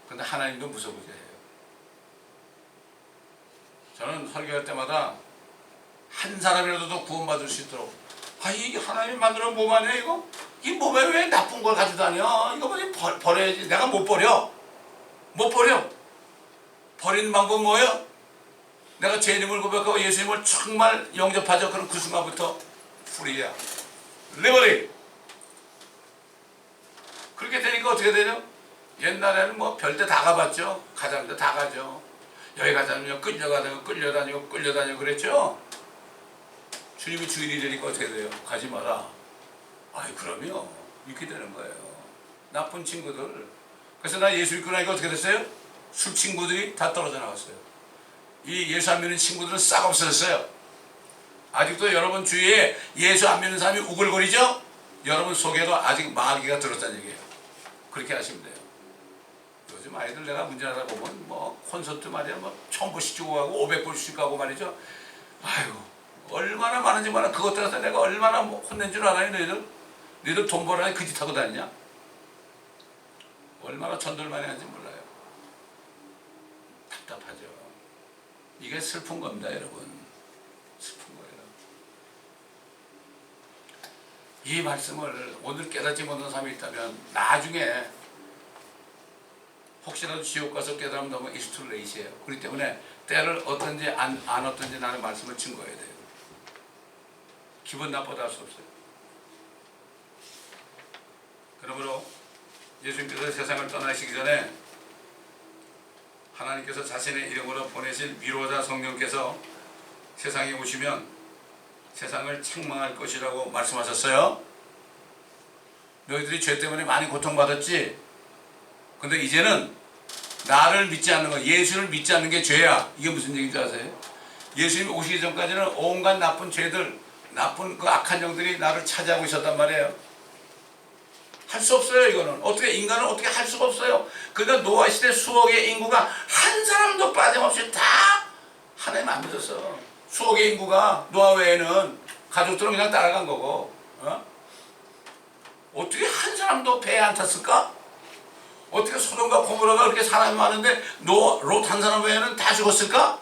근데 하나님도 무소부재해요. 저는 설교할 때마다 한 사람이라도 구원받을 수 있도록, 이게 하나님이 만들어 몸 아니야 이거? 이 몸에 왜 나쁜 걸 가지고 다녀? 이거 뭐 버려야지. 내가 못 버려. 버리는 방법 뭐예요? 내가 죄인임을 고백하고 예수님을 정말 영접하죠. 그럼 그 순간부터 프리야. 리버리. 그렇게 되니까 어떻게 되죠? 옛날에는 뭐 별데 다 가봤죠. 가자는 데 다 가죠. 여기 가자면 끌려다니고 그랬죠. 주님이 주인이 되니까 어떻게 돼요? 가지 마라. 그럼요. 이렇게 되는 거예요. 나쁜 친구들. 그래서 나 예수 믿고 나니까 어떻게 됐어요? 술 친구들이 다 떨어져 나갔어요. 이 예수 안 믿는 친구들은 싹 없어졌어요. 아직도 여러분 주위에 예수 안 믿는 사람이 우글거리죠? 여러분 속에도 아직 마귀가 들었다는 얘기예요. 그렇게 하시면 돼요. 요즘 아이들 내가 문제하다 보면 뭐 콘서트 말이야 뭐 1,000불씩 주고 가고 500불씩 주고 가고 말이죠. 얼마나 많은지 몰라. 그것 때문에 내가 얼마나 혼낸 줄 알아요 너희들 돈 벌어야 그 짓 하고 다니냐? 얼마나 전돌만이 하는지 몰라요. 답답하죠. 이게 슬픈 겁니다, 여러분. 슬픈 거예요. 이 말씀을 오늘 깨닫지 못한 사람이 있다면 나중에 혹시라도 지옥 가서 깨달으면 너무 이스툴레이시에요. 그렇기 때문에 때를 어떤지 안 어떤지 나는 말씀을 증거해야 돼요. 기분 나빠도 할 수 없어요. 그러므로 예수님께서 세상을 떠나시기 전에 하나님께서 자신의 이름으로 보내신 위로자 성령께서 세상에 오시면 세상을 책망할 것이라고 말씀하셨어요. 너희들이 죄 때문에 많이 고통받았지? 근데 이제는 나를 믿지 않는 거, 예수를 믿지 않는 게 죄야. 이게 무슨 얘기인지 아세요? 예수님이 오시기 전까지는 온갖 나쁜 죄들, 나쁜 그 악한 영들이 나를 차지하고 있었단 말이에요. 할 수 없어요. 이거는 인간은 어떻게 할 수가 없어요. 그러니까 노아 시대 수억의 인구가 한 사람도 빠짐없이 다 하나님 안 믿었어. 수억의 인구가 노아 외에는 가족들은 그냥 따라간 거고, 어떻게 한 사람도 배에 안 탔을까? 어떻게 소돔과 고모라가 그렇게 사람이 많은데 롯 한 사람 외에는 다 죽었을까?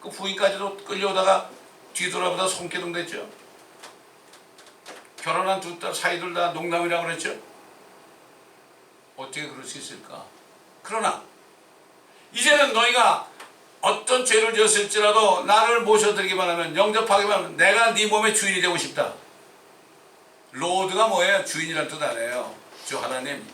그 부인까지도 끌려오다가 뒤돌아보다 손기둥 됐죠. 결혼한 두 딸 사이들 다 농담이라고 그랬죠. 어떻게 그럴 수 있을까? 그러나 이제는 너희가 어떤 죄를 지었을지라도 나를 모셔드리기만 하면, 영접하기만 하면 내가 네 몸의 주인이 되고 싶다. 로드가 뭐예요? 주인이란 뜻 아니에요. 주 하나님.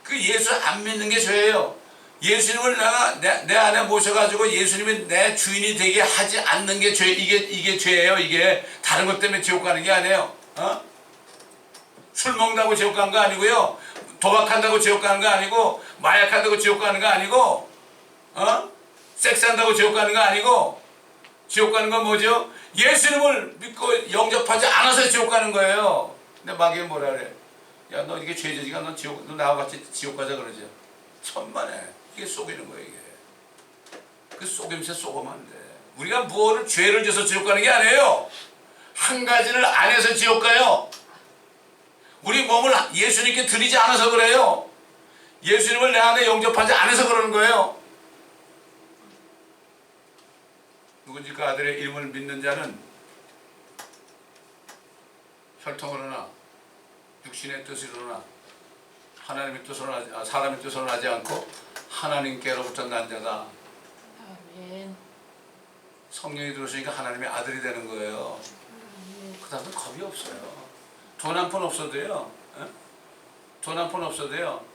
그 예수 안 믿는 게 죄예요. 예수님을 내가 내 안에 모셔가지고 예수님이 내 주인이 되게 하지 않는 게 죄. 이게 죄예요. 이게 다른 것 때문에 지옥 가는 게 아니에요. 술 먹는다고 지옥 가는 거 아니고요. 도박한다고 지옥 가는 거 아니고, 마약한다고 지옥 가는 거 아니고, 섹스한다고 지옥 가는 거 아니고, 지옥 가는 건 뭐죠? 예수님을 믿고 영접하지 않아서 지옥 가는 거예요. 근데 마귀는 뭐라 그래? 야, 너 이게 죄지니까 너 나와 같이 지옥 가자 그러죠. 천만에. 이게 속이는 거예요, 이게. 그 속임새 쏘면 안 돼. 우리가 뭐를 죄를 져서 지옥 가는 게 아니에요. 한 가지를 안 해서 지옥 가요. 우리 몸을 예수님께 드리지 않아서 그래요. 예수님을 내 안에 영접하지 않아서 그러는 거예요. 누군지 그 아들의 이름을 믿는 자는 혈통으로나 육신의 뜻으로나 하나님의 뜻으로 사람의 뜻으로 하지 않고 하나님께로부터 난 자다.
아멘.
성령이 들어오시니까 하나님의 아들이 되는 거예요. 그 다음에 겁이 없어요. 돈 한 푼 없어도요. 돈 한 푼 없어도요.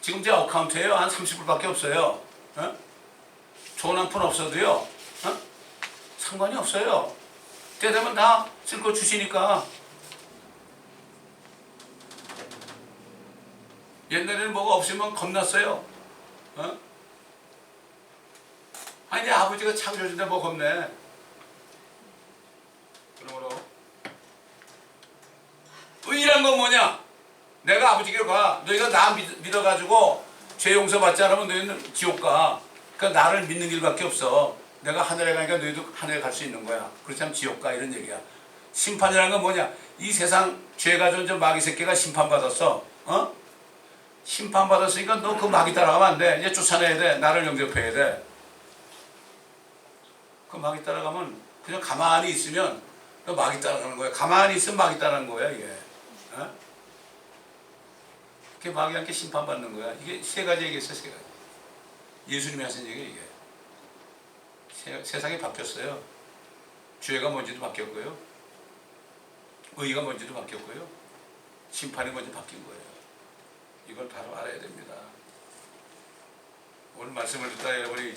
지금 제 어카운트에요. 한 30불밖에 없어요. 돈 한 푼 없어도요. 상관이 없어요. 때 되면 다 쓸 거 주시니까. 옛날에는 뭐가 없으면 겁났어요. 아니 내 아버지가 참 줘준데 뭐 겁내. 그러므로 의인한 건 뭐냐? 내가 아버지께로 가. 너희가 나 믿어가지고 죄 용서 받지 않으면 너희는 지옥 가. 그러니까 나를 믿는 길밖에 없어. 내가 하늘에 가니까 너희도 하늘에 갈 수 있는 거야. 그렇다면 지옥 가 이런 얘기야. 심판이라는 건 뭐냐? 이 세상 죄가 전 저 마귀 새끼가 심판받았어. 심판받았으니까 너 그 마귀 따라가면 안 돼. 이제 쫓아내야 돼. 나를 영접해야 돼. 그 마귀 따라가면 그냥 가만히 있으면 너 마귀 따라가는 거야. 가만히 있으면 마귀 따라가는 거야 이게. 그게 마귀한테 심판받는 거야. 이게 세 가지 얘기했어. 세 가지. 예수님이 하신 얘기 이게. 세상이 바뀌었어요. 죄가 뭔지도 바뀌었고요. 의가 뭔지도 바뀌었고요. 심판이 뭔지 바뀐 거예요. 이걸 바로 알아야 됩니다. 오늘 말씀을 듣다 여러분이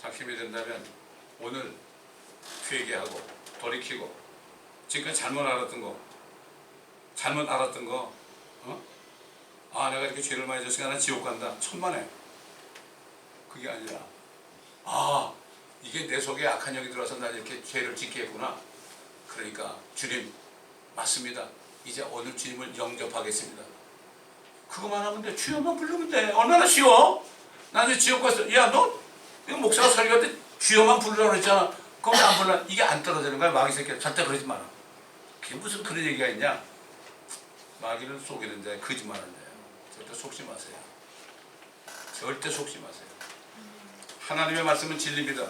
작심이 된다면 오늘 회개하고 돌이키고 지금까지 잘못 알았던 거 아 내가 이렇게 죄를 많이 졌으니까 난 지옥 간다. 천만에. 그게 아니라 아 이게 내 속에 악한 영이 들어와서 난 이렇게 죄를 짓게 했구나. 그러니까 주님 맞습니다. 이제 오늘 주님을 영접하겠습니다. 그거만 하면 돼. 주여만 부르면 돼. 얼마나 쉬워? 나 이제 지옥 갔어. 야 너 이거 목사가 설교할 때 주여만 부르라고 그랬잖아. 그럼 안 불러. 이게 안 떨어지는 거야. 마귀 새끼야. 절대 그러지 마라. 그게 무슨 그런 얘기가 있냐. 마귀를 속이는 자에 거짓말하는 자예요. 절대 속지 마세요. 절대 속지 마세요. 하나님의 말씀은 진리입니다.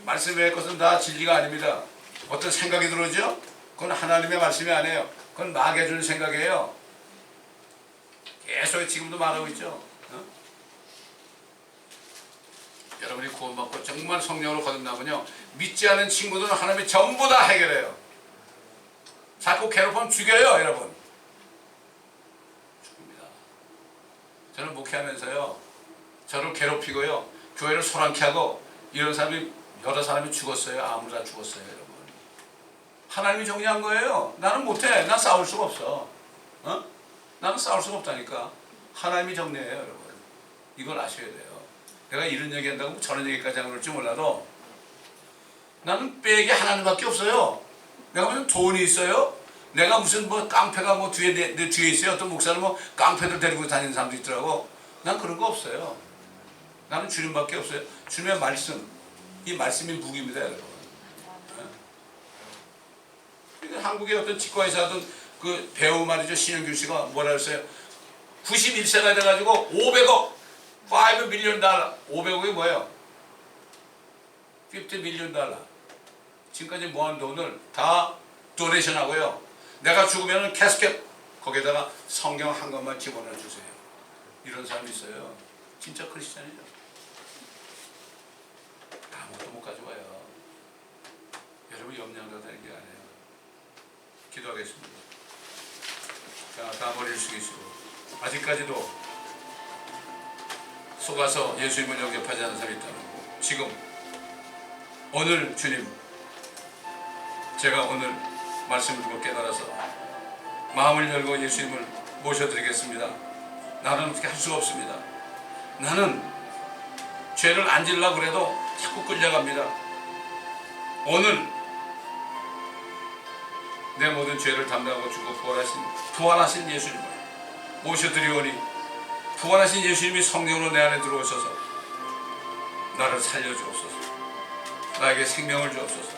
말씀의 것은 다 진리가 아닙니다. 어떤 생각이 들어오죠? 그건 하나님의 말씀이 아니에요. 그건 마귀가 주는 생각이에요. 계속 지금도 말하고 있죠. 여러분이 구원받고 정말 성령으로 거듭나면요 믿지 않은 친구들은 하나님이 전부 다 해결해요. 자꾸 괴롭히면 죽여요 여러분. 죽입니다. 저는 목회하면서요 저를 괴롭히고요 교회를 소란케 하고 이런 사람이 여러 사람이 죽었어요. 아무도 다 죽었어요 여러분. 하나님이 정리한 거예요. 나는 못해. 난 싸울 수가 없어. 나는 싸울 수가 없다니까. 하나님이 정리해요 여러분. 이걸 아셔야 돼요. 내가 이런 얘기 한다고 저런 얘기까지 하는 걸지 몰라도 나는 백에 하나님밖에 없어요. 내가 무슨 돈이 있어요? 내가 무슨 뭐 깡패가 뭐 내 뒤에 있어요. 어떤 목사는 뭐 깡패들 데리고 다니는 사람도 있더라고. 난 그런 거 없어요. 나는 주님밖에 없어요. 주님의 말씀, 이 말씀이 무기입니다 여러분. 한국의 어떤 치과의사 하던 그 배우 말이죠. 신영균 씨가 뭐라 했어요? 91세가 돼가지고 500억 5 밀리언 달러. 500억이 뭐예요? 50 밀리언 달러. 지금까지 모은 돈을 다 도네이션 하고요. 내가 죽으면 캐스켓 거기에다가 성경 한 권만 집어넣어 주세요. 이런 사람이 있어요. 진짜 크리스찬이죠. 아무것도 못 가져와요. 여러분 염려한다는 게 아니에요. 기도하겠습니다. 자, 다 머리를 숙이시고 아직까지도 속아서 예수님을 영접하지 않은 사람이 있다면 지금 오늘 주님 제가 오늘 말씀을 듣고 깨달아서 마음을 열고 예수님을 모셔드리겠습니다. 나는 그렇게 할 수가 없습니다. 나는 죄를 안 지으려고 그래도 자꾸 끌려갑니다. 오늘 내 모든 죄를 담당하고 죽고 부활하신 예수님을 모셔드리오니 부활하신 예수님이 성령으로 내 안에 들어오셔서 나를 살려주옵소서. 나에게 생명을 주옵소서.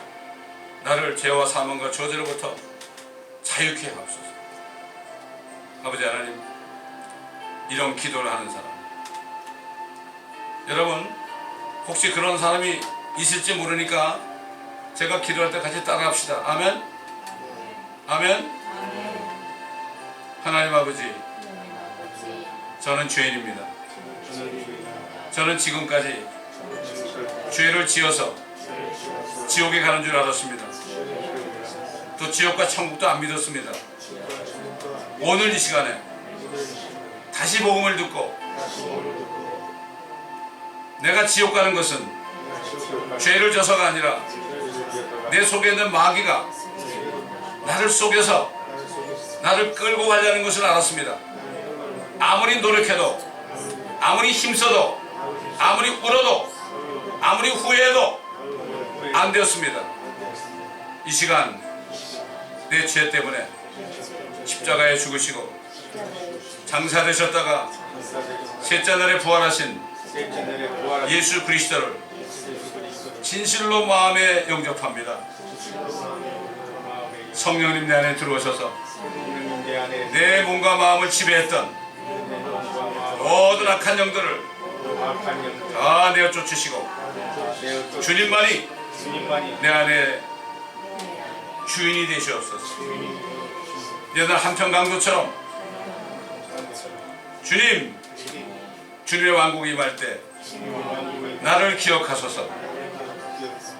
나를 죄와 사망과 저주로부터 자유케 하옵소서. 아버지 하나님, 이런 기도를 하는 사람, 여러분 혹시 그런 사람이 있을지 모르니까 제가 기도할 때 같이 따라합시다. 아멘. 아멘. 하나님 아버지,
하나님 아버지,
저는 죄인입니다. 저는 지금까지 죄를 지어서 지옥에 가는 줄 알았습니다. 또 지옥과 천국도 안 믿었습니다. 오늘 이 시간에 다시 복음을 듣고 내가 지옥 가는 것은 죄를 져서가 아니라 내 속에 있는 마귀가 나를 속여서 나를 끌고 가려는 것을 알았습니다. 아무리 노력해도, 아무리 힘써도, 아무리 울어도, 아무리 후회해도 안 되었습니다. 이 시간 내 죄 때문에 십자가에 죽으시고 장사되셨다가 셋째 날에 부활하신 예수 그리스도를 진실로 마음에 영접합니다. 성령님 내 안에 들어오셔서 내 몸과 마음을 지배했던 모든 악한 영들을 다 내어 쫓으시고 주님만이 내 안에 주인이 되시옵소서. 이제 한평강도처럼 주님의 왕국이 임할 때 나를 기억하소서.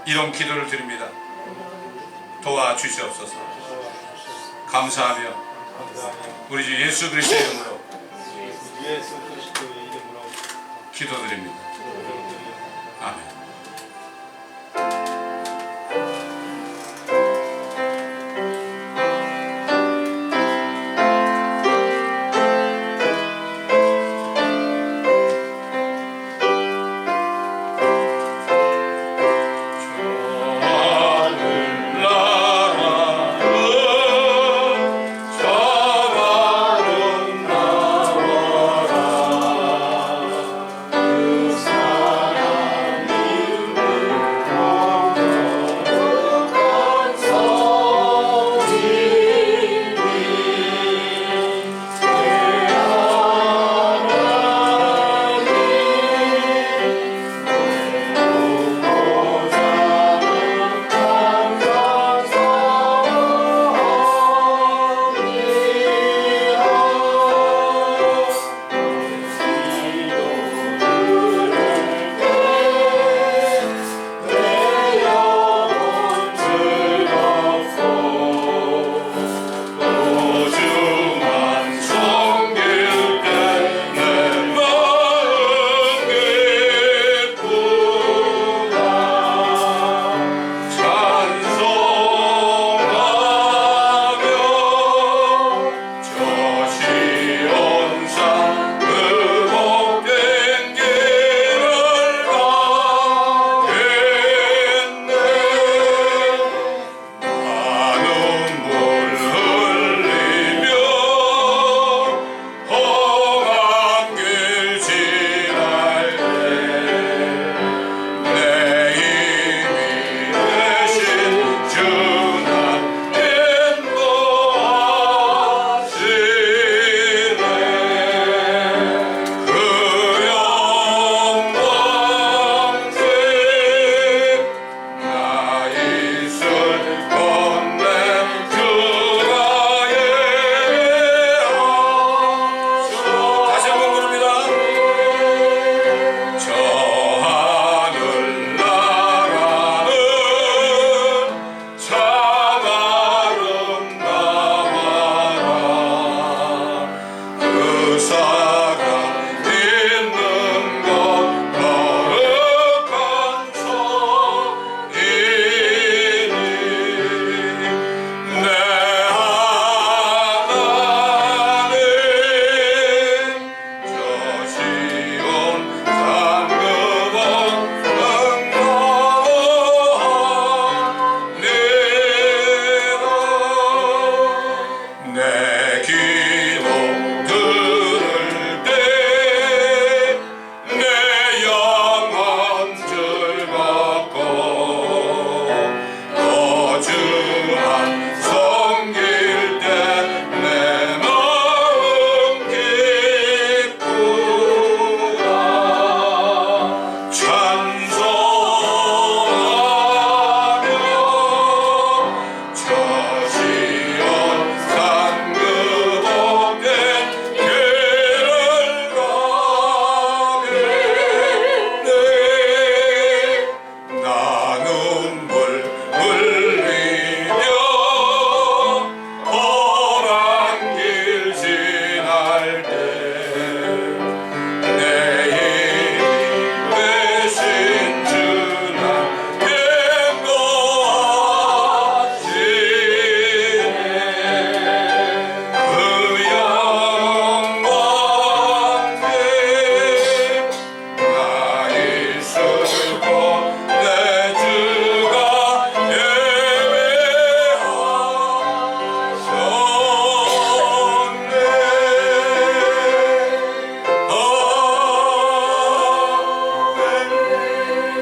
이런 기도를 드립니다. 도와주시옵소서. 감사하며 우리 주 예수 그리스도의 이름으로 기도드립니다. 아멘.